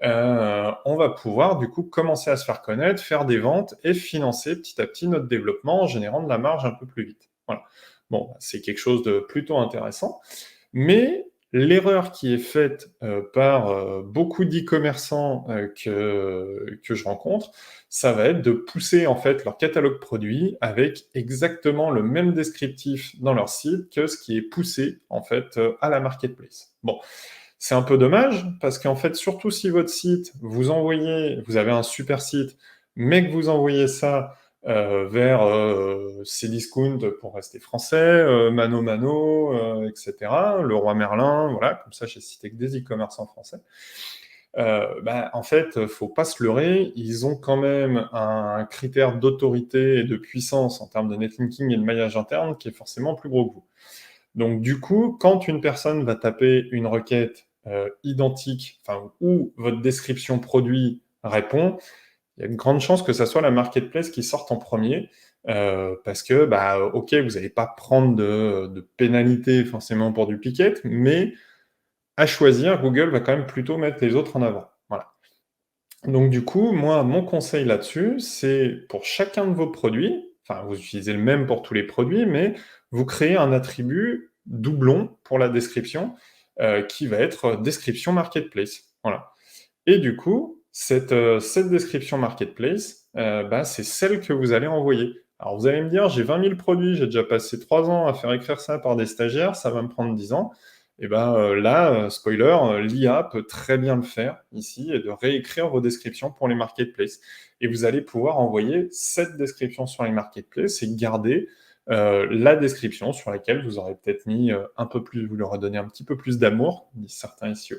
on va pouvoir du coup commencer à se faire connaître, faire des ventes et financer petit à petit notre développement en générant de la marge un peu plus vite. Voilà. Bon, c'est quelque chose de plutôt intéressant. Mais l'erreur qui est faite par beaucoup d'e-commerçants que je rencontre, ça va être de pousser en fait leur catalogue produit avec exactement le même descriptif dans leur site que ce qui est poussé en fait à la marketplace. Bon, c'est un peu dommage parce qu'en fait, surtout si votre site, vous avez un super site, mais que vous envoyez ça vers Cdiscount pour rester français, Mano Mano, etc., Leroy Merlin, voilà, comme ça j'ai cité que des e-commerce en français. Bah, en fait, faut pas se leurrer, ils ont quand même un critère d'autorité et de puissance en termes de netlinking et de maillage interne qui est forcément plus gros que vous. Donc du coup, quand une personne va taper une requête identique, enfin, où votre description produit répond, il y a une grande chance que ça soit la marketplace qui sorte en premier, parce que, bah, ok, vous n'allez pas prendre de pénalité forcément pour duplicate, mais à choisir, Google va quand même plutôt mettre les autres en avant. Voilà. Donc du coup, moi, mon conseil là-dessus, c'est pour chacun de vos produits, enfin, vous utilisez le même pour tous les produits, mais vous créez un attribut doublon pour la description, qui va être description marketplace. Voilà. Et du coup, cette description marketplace, bah, c'est celle que vous allez envoyer. Alors vous allez me dire, j'ai 20 000 produits, j'ai déjà passé 3 ans à faire écrire ça par des stagiaires, ça va me prendre 10 ans. Et ben là, spoiler, l'IA peut très bien le faire ici et de réécrire vos descriptions pour les marketplaces. Et vous allez pouvoir envoyer cette description sur les marketplaces et garder la description sur laquelle vous aurez peut-être mis un peu plus, vous leur avez donné un petit peu plus d'amour, disent certains SEO,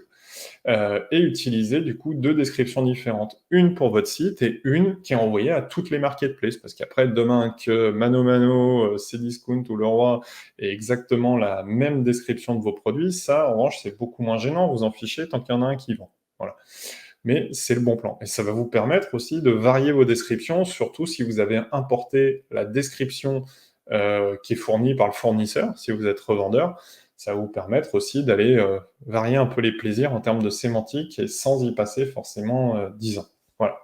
et utiliser du coup deux descriptions différentes. Une pour votre site et une qui est envoyée à toutes les marketplaces. Parce qu'après, demain, que Mano Mano, Cdiscount ou Leroy ait exactement la même description de vos produits, ça, en revanche, c'est beaucoup moins gênant, vous en fichez tant qu'il y en a un qui vend. Voilà. Mais c'est le bon plan. Et ça va vous permettre aussi de varier vos descriptions, surtout si vous avez importé la description qui est fournie par le fournisseur, si vous êtes revendeur. Ça va vous permettre aussi d'aller varier un peu les plaisirs en termes de sémantique et sans y passer forcément 10 ans. Voilà.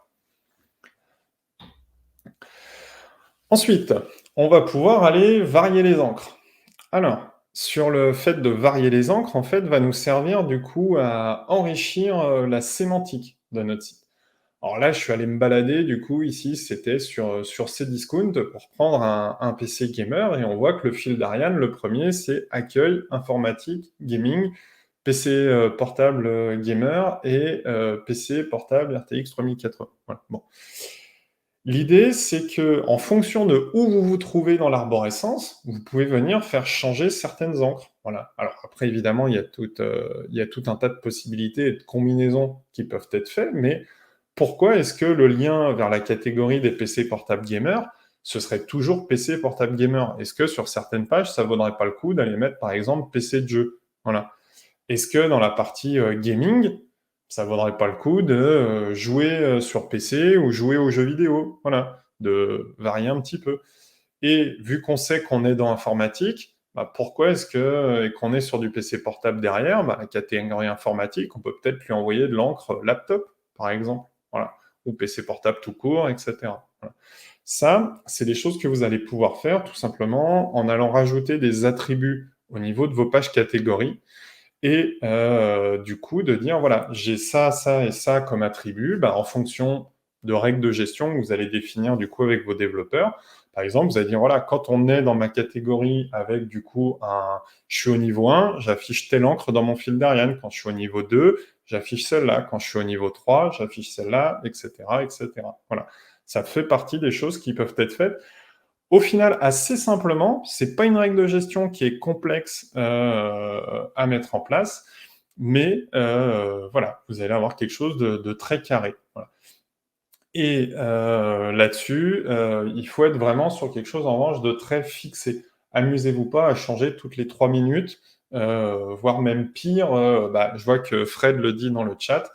Ensuite, on va pouvoir aller varier les encres. Alors, sur le fait de varier les encres, en fait, va nous servir du coup à enrichir la sémantique de notre site. Alors là, je suis allé me balader, du coup, ici, c'était sur Cdiscount pour prendre un PC gamer et on voit que le fil d'Ariane, le premier, c'est accueil, informatique, gaming, PC portable gamer et PC portable RTX 3080. Voilà. Bon. L'idée, c'est que en fonction de où vous vous trouvez dans l'arborescence, vous pouvez venir faire changer certaines encres. Voilà. Alors après, évidemment, il y a tout un tas de possibilités et de combinaisons qui peuvent être faites, mais pourquoi est-ce que le lien vers la catégorie des PC portables gamer, ce serait toujours PC portable gamer? Est-ce que sur certaines pages, ça vaudrait pas le coup d'aller mettre, par exemple, PC de jeu? Voilà. Est-ce que dans la partie gaming, ça vaudrait pas le coup de jouer sur PC ou jouer aux jeux vidéo? Voilà, de varier un petit peu. Et vu qu'on sait qu'on est dans informatique, bah, pourquoi est-ce que, et qu'on est sur du PC portable derrière, bah, la catégorie informatique, on peut peut-être lui envoyer de l'encre laptop, par exemple, voilà, ou PC portable tout court, etc. Voilà. Ça, c'est des choses que vous allez pouvoir faire tout simplement en allant rajouter des attributs au niveau de vos pages catégories et du coup de dire voilà, j'ai ça, ça et ça comme attribut, bah, en fonction de règles de gestion que vous allez définir du coup avec vos développeurs. Par exemple, vous allez dire voilà, quand on est dans ma catégorie avec du coup je suis au niveau 1, j'affiche telle encre dans mon fil d'Ariane. Quand je suis au niveau 2, j'affiche celle-là. Quand je suis au niveau 3, j'affiche celle-là, etc., etc. Voilà. Ça fait partie des choses qui peuvent être faites au final, assez simplement, c'est pas une règle de gestion qui est complexe à mettre en place, mais voilà, vous allez avoir quelque chose de très carré. Voilà. Et là-dessus, il faut être vraiment sur quelque chose en revanche de très fixé. Amusez-vous pas à changer toutes les 3 minutes, voire même pire. Bah, je vois que Fred le dit dans le chat.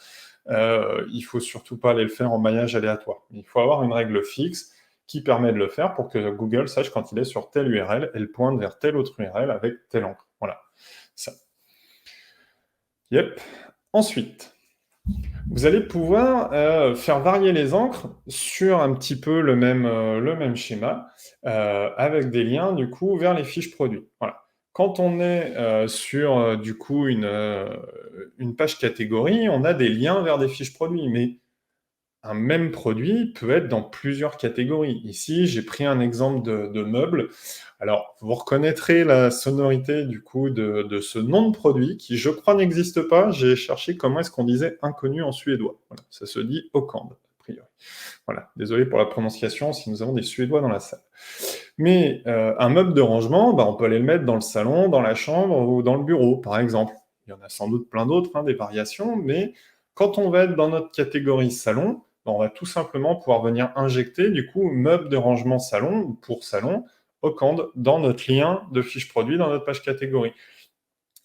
Il faut surtout pas aller le faire en maillage aléatoire. Il faut avoir une règle fixe qui permet de le faire pour que Google sache quand il est sur telle URL, elle pointe vers telle autre URL avec telle encre. Voilà. Ça. Yep. Ensuite, vous allez pouvoir faire varier les encres sur un petit peu le même schéma, avec des liens du coup vers les fiches produits. Voilà. Quand on est sur du coup une page catégorie, on a des liens vers des fiches produits, mais un même produit peut être dans plusieurs catégories. Ici, j'ai pris un exemple de meuble. Alors, vous reconnaîtrez la sonorité du coup de ce nom de produit qui, je crois, n'existe pas. J'ai cherché comment est-ce qu'on disait inconnu en suédois. Voilà, ça se dit Okand, a priori. Voilà, désolé pour la prononciation si nous avons des Suédois dans la salle. Mais un meuble de rangement, bah, on peut aller le mettre dans le salon, dans la chambre ou dans le bureau, par exemple. Il y en a sans doute plein d'autres, hein, des variations, mais quand on va être dans notre catégorie salon, bah, on va tout simplement pouvoir venir injecter du coup meuble de rangement salon pour salon au Okand dans notre lien de fiche produit dans notre page catégorie.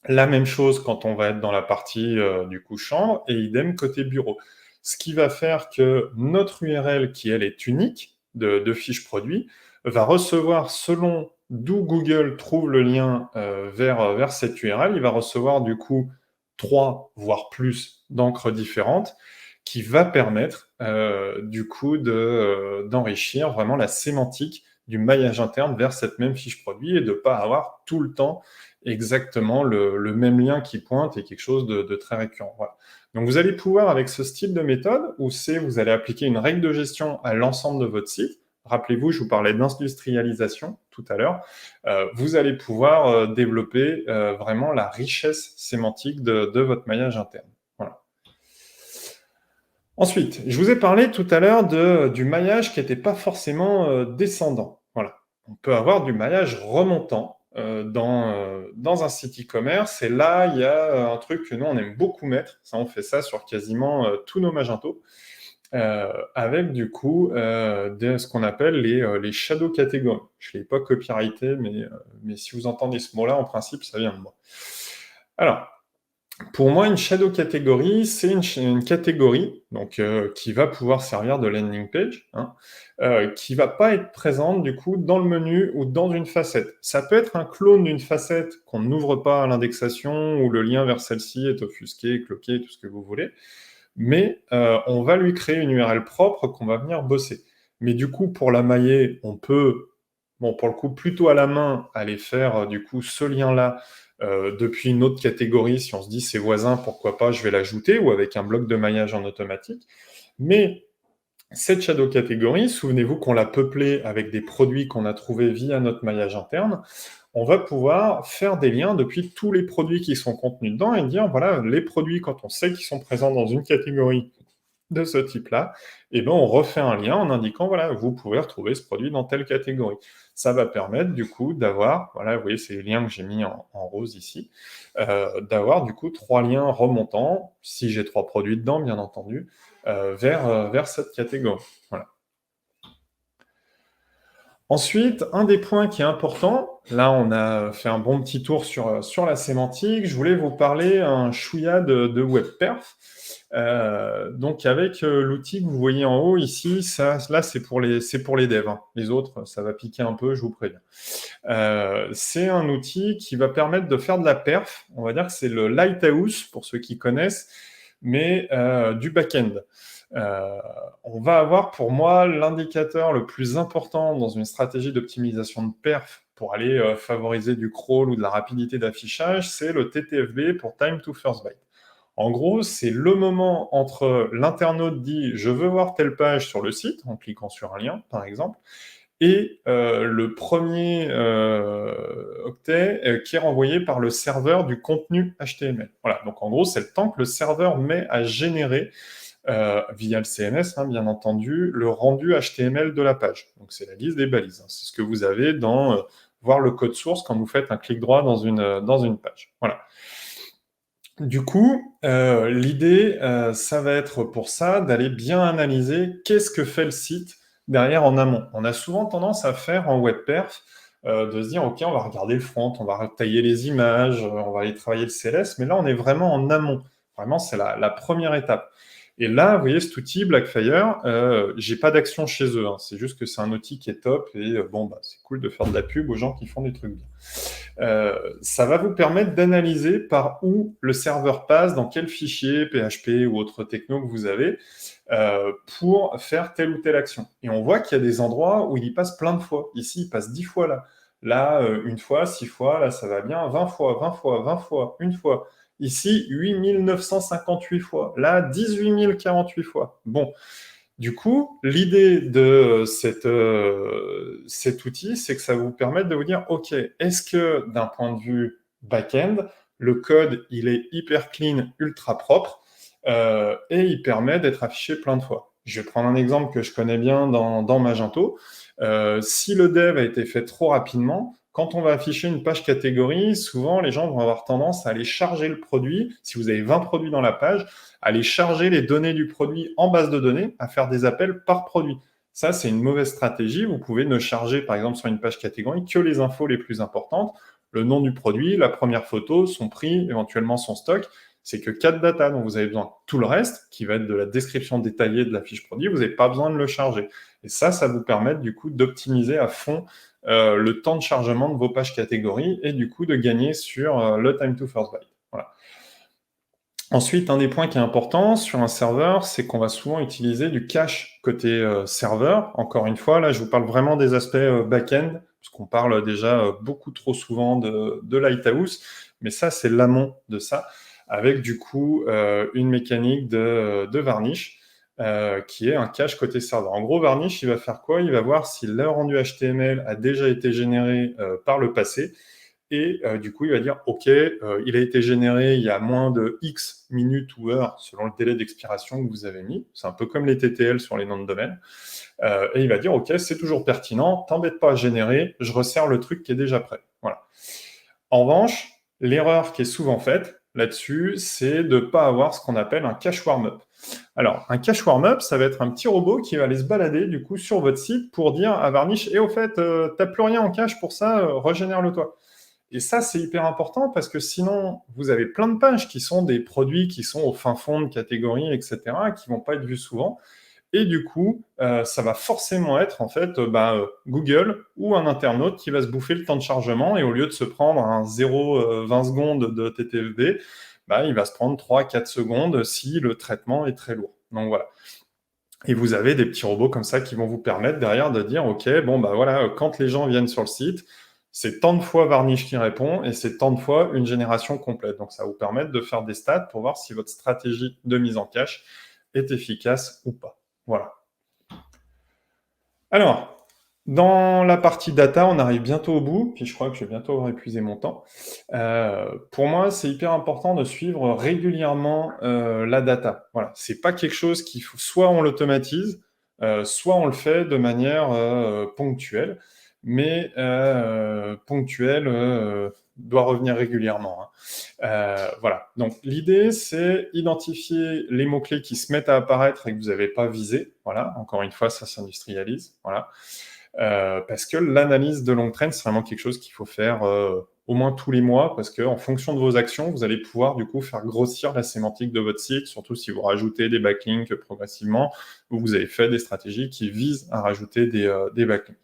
La même chose quand on va être dans la partie du coup chambre et idem côté bureau. Ce qui va faire que notre URL qui elle est unique de fiche produit va recevoir selon d'où Google trouve le lien vers cette URL, il va recevoir du coup 3 voire plus d'encres différentes qui va permettre du coup d'enrichir vraiment la sémantique du maillage interne vers cette même fiche produit et de ne pas avoir tout le temps exactement le même lien qui pointe et quelque chose de très récurrent. Voilà. Donc vous allez pouvoir, avec ce style de méthode, où vous allez appliquer une règle de gestion à l'ensemble de votre site. Rappelez-vous, je vous parlais d'industrialisation tout à l'heure. Vous allez pouvoir développer vraiment la richesse sémantique de votre maillage interne. Voilà. Ensuite, je vous ai parlé tout à l'heure du maillage qui n'était pas forcément descendant. Voilà. On peut avoir du maillage remontant dans un site e-commerce. Et là, il y a un truc que nous, on aime beaucoup mettre. Ça, on fait ça sur quasiment tous nos Magento. Avec du coup ce qu'on appelle les shadow catégories. Je ne l'ai pas copyrighté, mais si vous entendez ce mot-là, en principe, ça vient de moi. Alors, pour moi, une shadow catégorie, c'est une catégorie donc, qui va pouvoir servir de landing page, hein, qui va pas être présente du coup dans le menu ou dans une facette. Ça peut être un clone d'une facette qu'on n'ouvre pas à l'indexation où le lien vers celle-ci est offusqué, cloqué, tout ce que vous voulez. Mais on va lui créer une URL propre qu'on va venir bosser. Mais du coup, pour la mailler, on peut, bon, pour le coup, plutôt à la main, aller faire du coup ce lien-là depuis une autre catégorie. Si on se dit c'est voisin, pourquoi pas, je vais l'ajouter, ou avec un bloc de maillage en automatique. Mais cette shadow catégorie, souvenez-vous qu'on l'a peuplée avec des produits qu'on a trouvés via notre maillage interne. On va pouvoir faire des liens depuis tous les produits qui sont contenus dedans et dire, voilà, les produits, quand on sait qu'ils sont présents dans une catégorie de ce type-là, et ben on refait un lien en indiquant, voilà, vous pouvez retrouver ce produit dans telle catégorie. Ça va permettre, du coup, d'avoir, voilà, vous voyez, c'est les liens que j'ai mis en rose ici, d'avoir, du coup, 3 liens remontants, si j'ai 3 produits dedans, bien entendu, vers cette catégorie. Voilà. Ensuite, un des points qui est important, là on a fait un bon petit tour sur la sémantique, je voulais vous parler un chouïa de WebPerf. Donc avec l'outil que vous voyez en haut ici, là c'est pour les devs, hein. Les autres, ça va piquer un peu, je vous préviens. C'est un outil qui va permettre de faire de la perf, on va dire que c'est le Lighthouse pour ceux qui connaissent, mais du back-end. Euh, on va avoir pour moi l'indicateur le plus important dans une stratégie d'optimisation de perf pour aller favoriser du crawl ou de la rapidité d'affichage, c'est le TTFB pour Time to First Byte. En gros, c'est le moment entre l'internaute dit je veux voir telle page sur le site, en cliquant sur un lien par exemple, et le premier octet qui est renvoyé par le serveur du contenu HTML. Voilà, donc en gros, c'est le temps que le serveur met à générer via le CMS, hein, bien entendu, le rendu HTML de la page. Donc c'est la liste des balises. Hein. C'est ce que vous avez dans voir le code source quand vous faites un clic droit dans une page. Voilà. Du coup, l'idée, ça va être pour ça d'aller bien analyser qu'est-ce que fait le site derrière en amont. On a souvent tendance à faire en web perf, de se dire, OK, on va regarder le front, on va tailler les images, on va aller travailler le CLS, mais là, on est vraiment en amont. Vraiment, c'est la première étape. Et là, vous voyez, cet outil, Blackfire, j'ai pas d'action chez eux. Hein. C'est juste que c'est un outil qui est top et bon, bah, c'est cool de faire de la pub aux gens qui font des trucs bien. Ça va vous permettre d'analyser par où le serveur passe, dans quel fichier, PHP ou autre techno que vous avez, pour faire telle ou telle action. Et on voit qu'il y a des endroits où il y passe plein de fois. Ici, il passe 10 fois là. Là, une fois, 6 fois, là, ça va bien, 20 fois, 20 fois, 20 fois, une fois. Ici, 8958 fois. Là, 18 048 fois. Bon, du coup, l'idée de cet outil, c'est que ça va vous permettre de vous dire, OK, est-ce que d'un point de vue back-end, le code, il est hyper clean, ultra propre, et il permet d'être affiché plein de fois. Je vais prendre un exemple que je connais bien dans Magento. Si le dev a été fait trop rapidement, quand on va afficher une page catégorie, souvent les gens vont avoir tendance à aller charger le produit. Si vous avez 20 produits dans la page, aller charger les données du produit en base de données, à faire des appels par produit. Ça, c'est une mauvaise stratégie. Vous pouvez ne charger, par exemple, sur une page catégorie, que les infos les plus importantes, le nom du produit, la première photo, son prix, éventuellement son stock. C'est que 4 data dont vous avez besoin. Tout le reste, qui va être de la description détaillée de la fiche produit, vous n'avez pas besoin de le charger. Et ça vous permet du coup d'optimiser à fond le temps de chargement de vos pages catégories et du coup de gagner sur le time to first byte. Voilà. Ensuite, un des points qui est important sur un serveur, c'est qu'on va souvent utiliser du cache côté serveur. Encore une fois, là, je vous parle vraiment des aspects back-end, parce qu'on parle déjà beaucoup trop souvent de Lighthouse, mais ça, c'est l'amont de ça, avec du coup une mécanique de Varnish, qui est un cache côté serveur. En gros, Varnish, il va faire quoi? Il va voir si le rendu HTML a déjà été généré par le passé, et du coup, il va dire, OK, il a été généré il y a moins de X minutes ou heures selon le délai d'expiration que vous avez mis. C'est un peu comme les TTL sur les noms de domaine. Et il va dire, OK, c'est toujours pertinent, t'embête pas à générer, je resserre le truc qui est déjà prêt. Voilà. En revanche, l'erreur qui est souvent faite là-dessus, c'est de ne pas avoir ce qu'on appelle un cache warm-up. Alors, un cache warm-up, ça va être un petit robot qui va aller se balader du coup sur votre site pour dire à Varnish, et au fait, t'as plus rien en cache pour ça, régénère-le toi. Et ça, c'est hyper important parce que sinon, vous avez plein de pages qui sont des produits qui sont au fin fond de catégories, etc., qui vont pas être vus souvent. Et du coup, ça va forcément être en fait Google ou un internaute qui va se bouffer le temps de chargement et au lieu de se prendre un 0,20 secondes de TTFD, il va se prendre 3-4 secondes si le traitement est très lourd. Donc voilà. Et vous avez des petits robots comme ça qui vont vous permettre derrière de dire, OK, bon, bah voilà, quand les gens viennent sur le site, c'est tant de fois Varnish qui répond et c'est tant de fois une génération complète. Donc, ça va vous permettre de faire des stats pour voir si votre stratégie de mise en cache est efficace ou pas. Voilà. Alors, dans la partie data, on arrive bientôt au bout, puis je crois que je vais bientôt avoir épuisé mon temps. Pour moi, c'est hyper important de suivre régulièrement la data. Voilà, c'est pas quelque chose qu'il faut, soit on l'automatise, soit on le fait de manière ponctuelle, mais ponctuelle doit revenir régulièrement. Hein. Voilà. Donc l'idée, c'est identifier les mots-clés qui se mettent à apparaître et que vous n'avez pas visé. Voilà. Encore une fois, ça s'industrialise. Voilà. Parce que l'analyse de longue traîne, c'est vraiment quelque chose qu'il faut faire au moins tous les mois, parce qu'en fonction de vos actions, vous allez pouvoir du coup faire grossir la sémantique de votre site, surtout si vous rajoutez des backlinks progressivement, ou vous avez fait des stratégies qui visent à rajouter des backlinks.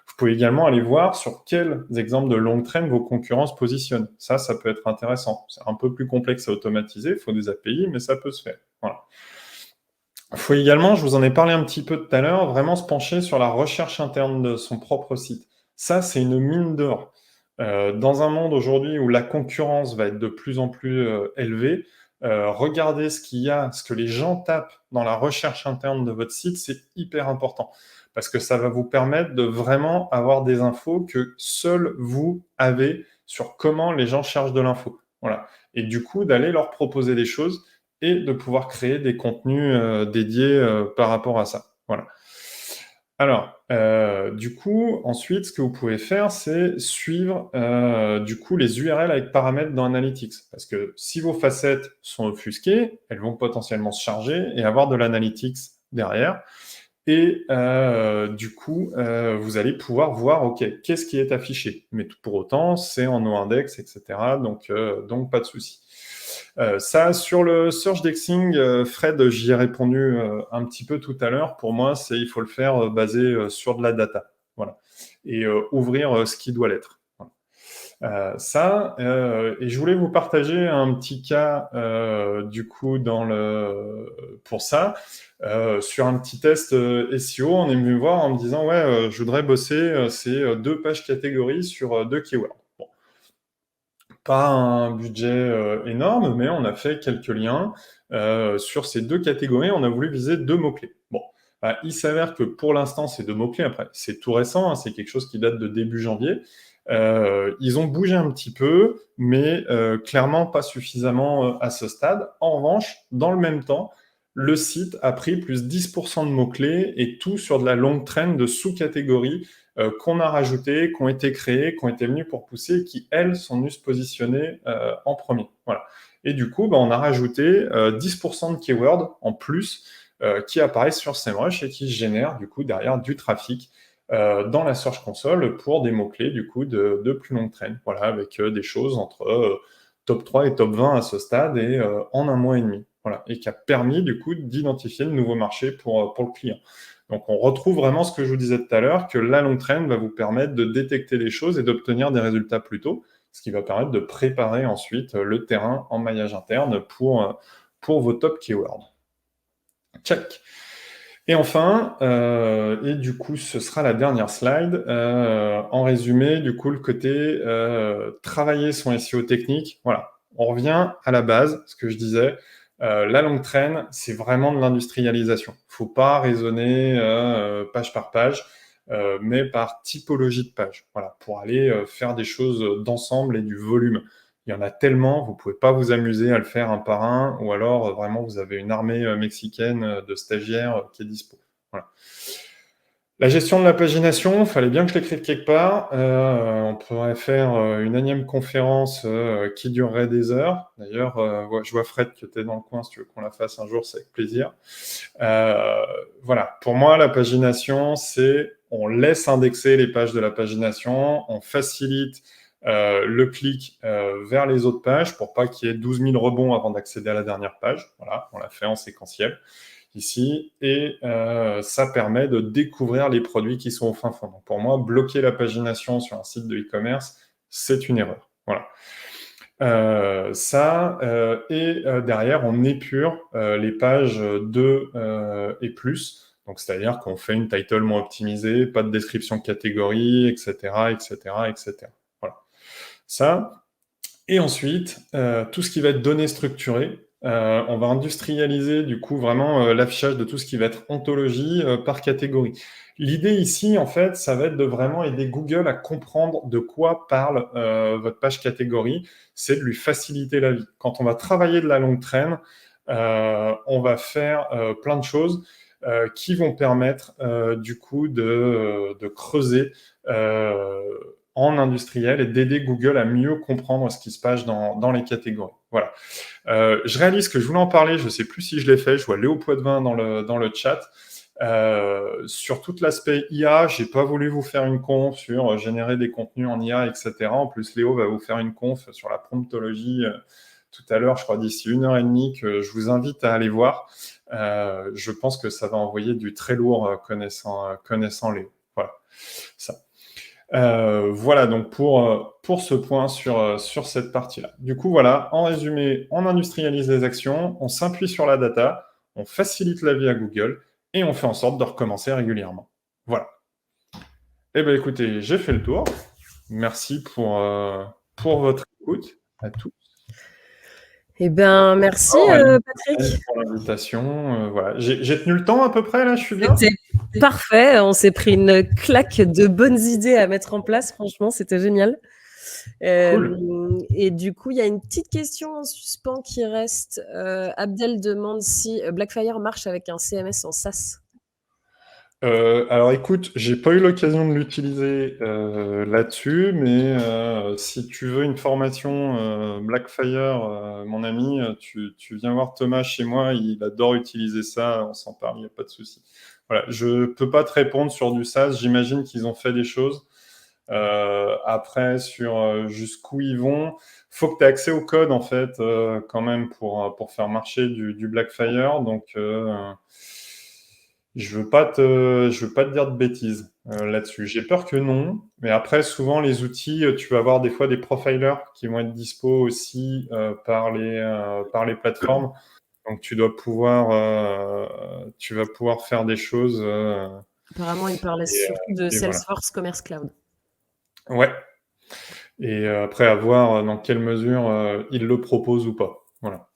Vous pouvez également aller voir sur quels exemples de longue traîne vos concurrents se positionnent. Ça peut être intéressant. C'est un peu plus complexe à automatiser, il faut des API, mais ça peut se faire. Voilà. Il faut également, je vous en ai parlé un petit peu tout à l'heure, vraiment se pencher sur la recherche interne de son propre site. Ça, c'est une mine d'or. Dans un monde aujourd'hui où la concurrence va être de plus en plus, élevée, regardez ce qu'il y a, ce que les gens tapent dans la recherche interne de votre site, c'est hyper important. Parce que ça va vous permettre de vraiment avoir des infos que seuls vous avez sur comment les gens cherchent de l'info. Voilà, et du coup, d'aller leur proposer des choses et de pouvoir créer des contenus, dédiés, par rapport à ça. Voilà. Alors, du coup, ensuite, ce que vous pouvez faire, c'est suivre, du coup, les URL avec paramètres dans Analytics. Parce que si vos facettes sont offusquées, elles vont potentiellement se charger et avoir de l'analytics derrière. Et du coup, vous allez pouvoir voir, OK, qu'est-ce qui est affiché? Mais pour autant, c'est en no-index, et cetera, donc pas de souci. Ça, sur le search indexing, Fred, j'y ai répondu un petit peu tout à l'heure. Pour moi, il faut le faire basé sur de la data. Voilà. Et ouvrir ce qui doit l'être. Voilà. Et je voulais vous partager un petit cas du coup pour ça. Sur un petit test SEO, on est venu me voir en me disant ouais, je voudrais bosser ces deux pages catégories sur deux keywords. Bon, pas un budget énorme, mais on a fait quelques liens sur ces deux catégories. On a voulu viser deux mots-clés. Bon, bah, il s'avère que pour l'instant, ces deux mots-clés, après, c'est tout récent, hein, c'est quelque chose qui date de début janvier. Ils ont bougé un petit peu, mais clairement pas suffisamment à ce stade. En revanche, dans le même temps, le site a pris plus 10% de mots-clés et tout sur de la longue traîne de sous-catégories qu'on a rajoutées, qui ont été créées, qui ont été venues pour pousser, et qui, elles, sont venues se positionner en premier. Voilà. Et du coup, bah, on a rajouté 10% de keywords en plus qui apparaissent sur SEMrush et qui génèrent du coup derrière du trafic dans la Search Console pour des mots-clés du coup de plus longue traîne. Voilà, avec des choses entre top 3 et top 20 à ce stade et en un mois et demi. Voilà, et qui a permis du coup d'identifier le nouveau marché pour le client. Donc on retrouve vraiment ce que je vous disais tout à l'heure, que la long traîne va vous permettre de détecter les choses et d'obtenir des résultats plus tôt, ce qui va permettre de préparer ensuite le terrain en maillage interne pour vos top keywords. Check. Et enfin, et du coup, ce sera la dernière slide. En résumé, du coup, le côté travailler son SEO technique. Voilà, on revient à la base, ce que je disais. La longue traîne, c'est vraiment de l'industrialisation. Il ne faut pas raisonner page par page, mais par typologie de page. Voilà, pour aller faire des choses d'ensemble et du volume. Il y en a tellement, vous ne pouvez pas vous amuser à le faire un par un, ou alors vraiment vous avez une armée mexicaine de stagiaires qui est dispo. Voilà. La gestion de la pagination, il fallait bien que je l'écrive quelque part. On pourrait faire une énième conférence qui durerait des heures. D'ailleurs, je vois Fred qui était dans le coin, si tu veux qu'on la fasse un jour, c'est avec plaisir. Voilà, pour moi, la pagination, c'est on laisse indexer les pages de la pagination, on facilite le clic vers les autres pages pour pas qu'il y ait 12 000 rebonds avant d'accéder à la dernière page. Voilà, on l'a fait en séquentiel ici, et ça permet de découvrir les produits qui sont au fin fond. Donc pour moi, bloquer la pagination sur un site de e-commerce, c'est une erreur. Voilà. Derrière, on épure les pages 2 et plus. Donc, c'est-à-dire qu'on fait une title moins optimisée, pas de description de catégorie, etc., etc., etc. Voilà. Ça. Et ensuite, tout ce qui va être données structurées, on va industrialiser du coup vraiment l'affichage de tout ce qui va être ontologie par catégorie. L'idée ici, en fait, ça va être de vraiment aider Google à comprendre de quoi parle votre page catégorie. C'est de lui faciliter la vie. Quand on va travailler de la longue traîne, on va faire plein de choses qui vont permettre du coup de creuser en industriel et d'aider Google à mieux comprendre ce qui se passe dans les catégories. Voilà. Je réalise que je voulais en parler, je ne sais plus si je l'ai fait, je vois Léo Poitvin dans le chat. Sur tout l'aspect IA, j'ai pas voulu vous faire une conf sur générer des contenus en IA, etc. En plus, Léo va vous faire une conf sur la promptologie tout à l'heure, je crois d'ici 1 heure et demie, que je vous invite à aller voir. Je pense que ça va envoyer du très lourd connaissant Léo. Voilà, ça. Voilà donc pour ce point sur cette partie-là. Du coup, voilà, en résumé, on industrialise les actions, on s'appuie sur la data, on facilite la vie à Google et on fait en sorte de recommencer régulièrement. Voilà. Eh bien, écoutez, j'ai fait le tour. Merci pour votre écoute à tous. Eh ben, merci, Patrick. Pour l'invitation. Voilà. J'ai tenu le temps à peu près, là, je suis bien? C'était parfait. On s'est pris une claque de bonnes idées à mettre en place. Franchement, c'était génial. Cool. Et du coup, il y a une petite question en suspens qui reste. Abdel demande si Blackfire marche avec un CMS en SaaS. Alors écoute, j'ai pas eu l'occasion de l'utiliser là-dessus, mais si tu veux une formation Blackfire, mon ami, tu viens voir Thomas chez moi, il adore utiliser ça, on s'en parle, il n'y a pas de souci. Voilà, je peux pas te répondre sur du SaaS, j'imagine qu'ils ont fait des choses. Après, sur jusqu'où ils vont, faut que tu aies accès au code en fait, quand même pour faire marcher du Blackfire, donc je veux pas te dire de bêtises là-dessus. J'ai peur que non, mais après, souvent, les outils, tu vas avoir des fois des profilers qui vont être dispo aussi par les plateformes. Donc, tu vas pouvoir faire des choses. Apparemment, il parlait surtout de Salesforce Commerce Cloud. Ouais. Et après, à voir dans quelle mesure ils le proposent ou pas. Voilà.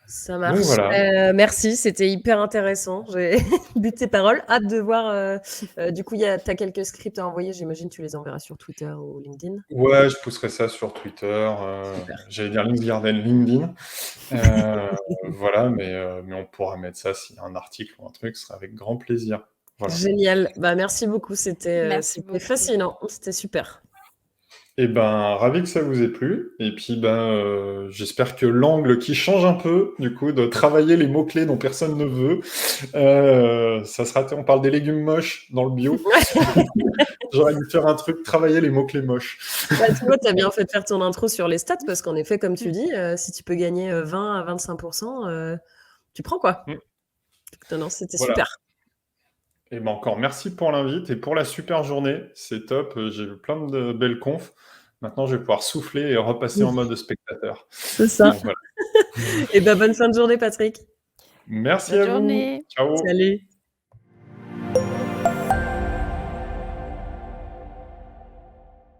Ça marche. Donc, voilà. Merci, c'était hyper intéressant. J'ai bu de tes paroles. Hâte de voir. Du coup, tu as quelques scripts à envoyer. J'imagine que tu les enverras sur Twitter ou LinkedIn. Ouais, je pousserai ça sur Twitter. J'allais dire LinkedIn. Voilà, mais on pourra mettre ça s'il y a un article ou un truc, ce sera avec grand plaisir. Voilà. Génial. Bah, merci beaucoup. C'était fascinant. C'était super. Eh ben, ravi que ça vous ait plu. Et puis, j'espère que l'angle qui change un peu, du coup, de travailler les mots-clés dont personne ne veut, ça sera, on parle des légumes moches dans le bio. J'aurais dû faire un truc, travailler les mots-clés moches. Bah, tu vois, tu as bien fait de faire ton intro sur les stats parce qu'en effet, comme tu dis, si tu peux gagner 20 à 25%, tu prends quoi. Non, c'était super. Et ben encore merci pour l'invite et pour la super journée. C'est top. J'ai eu plein de belles confs. Maintenant, je vais pouvoir souffler et repasser en mode spectateur. C'est ça. Donc, voilà. Et bonne fin de journée, Patrick. Merci à vous. Ciao. Salut.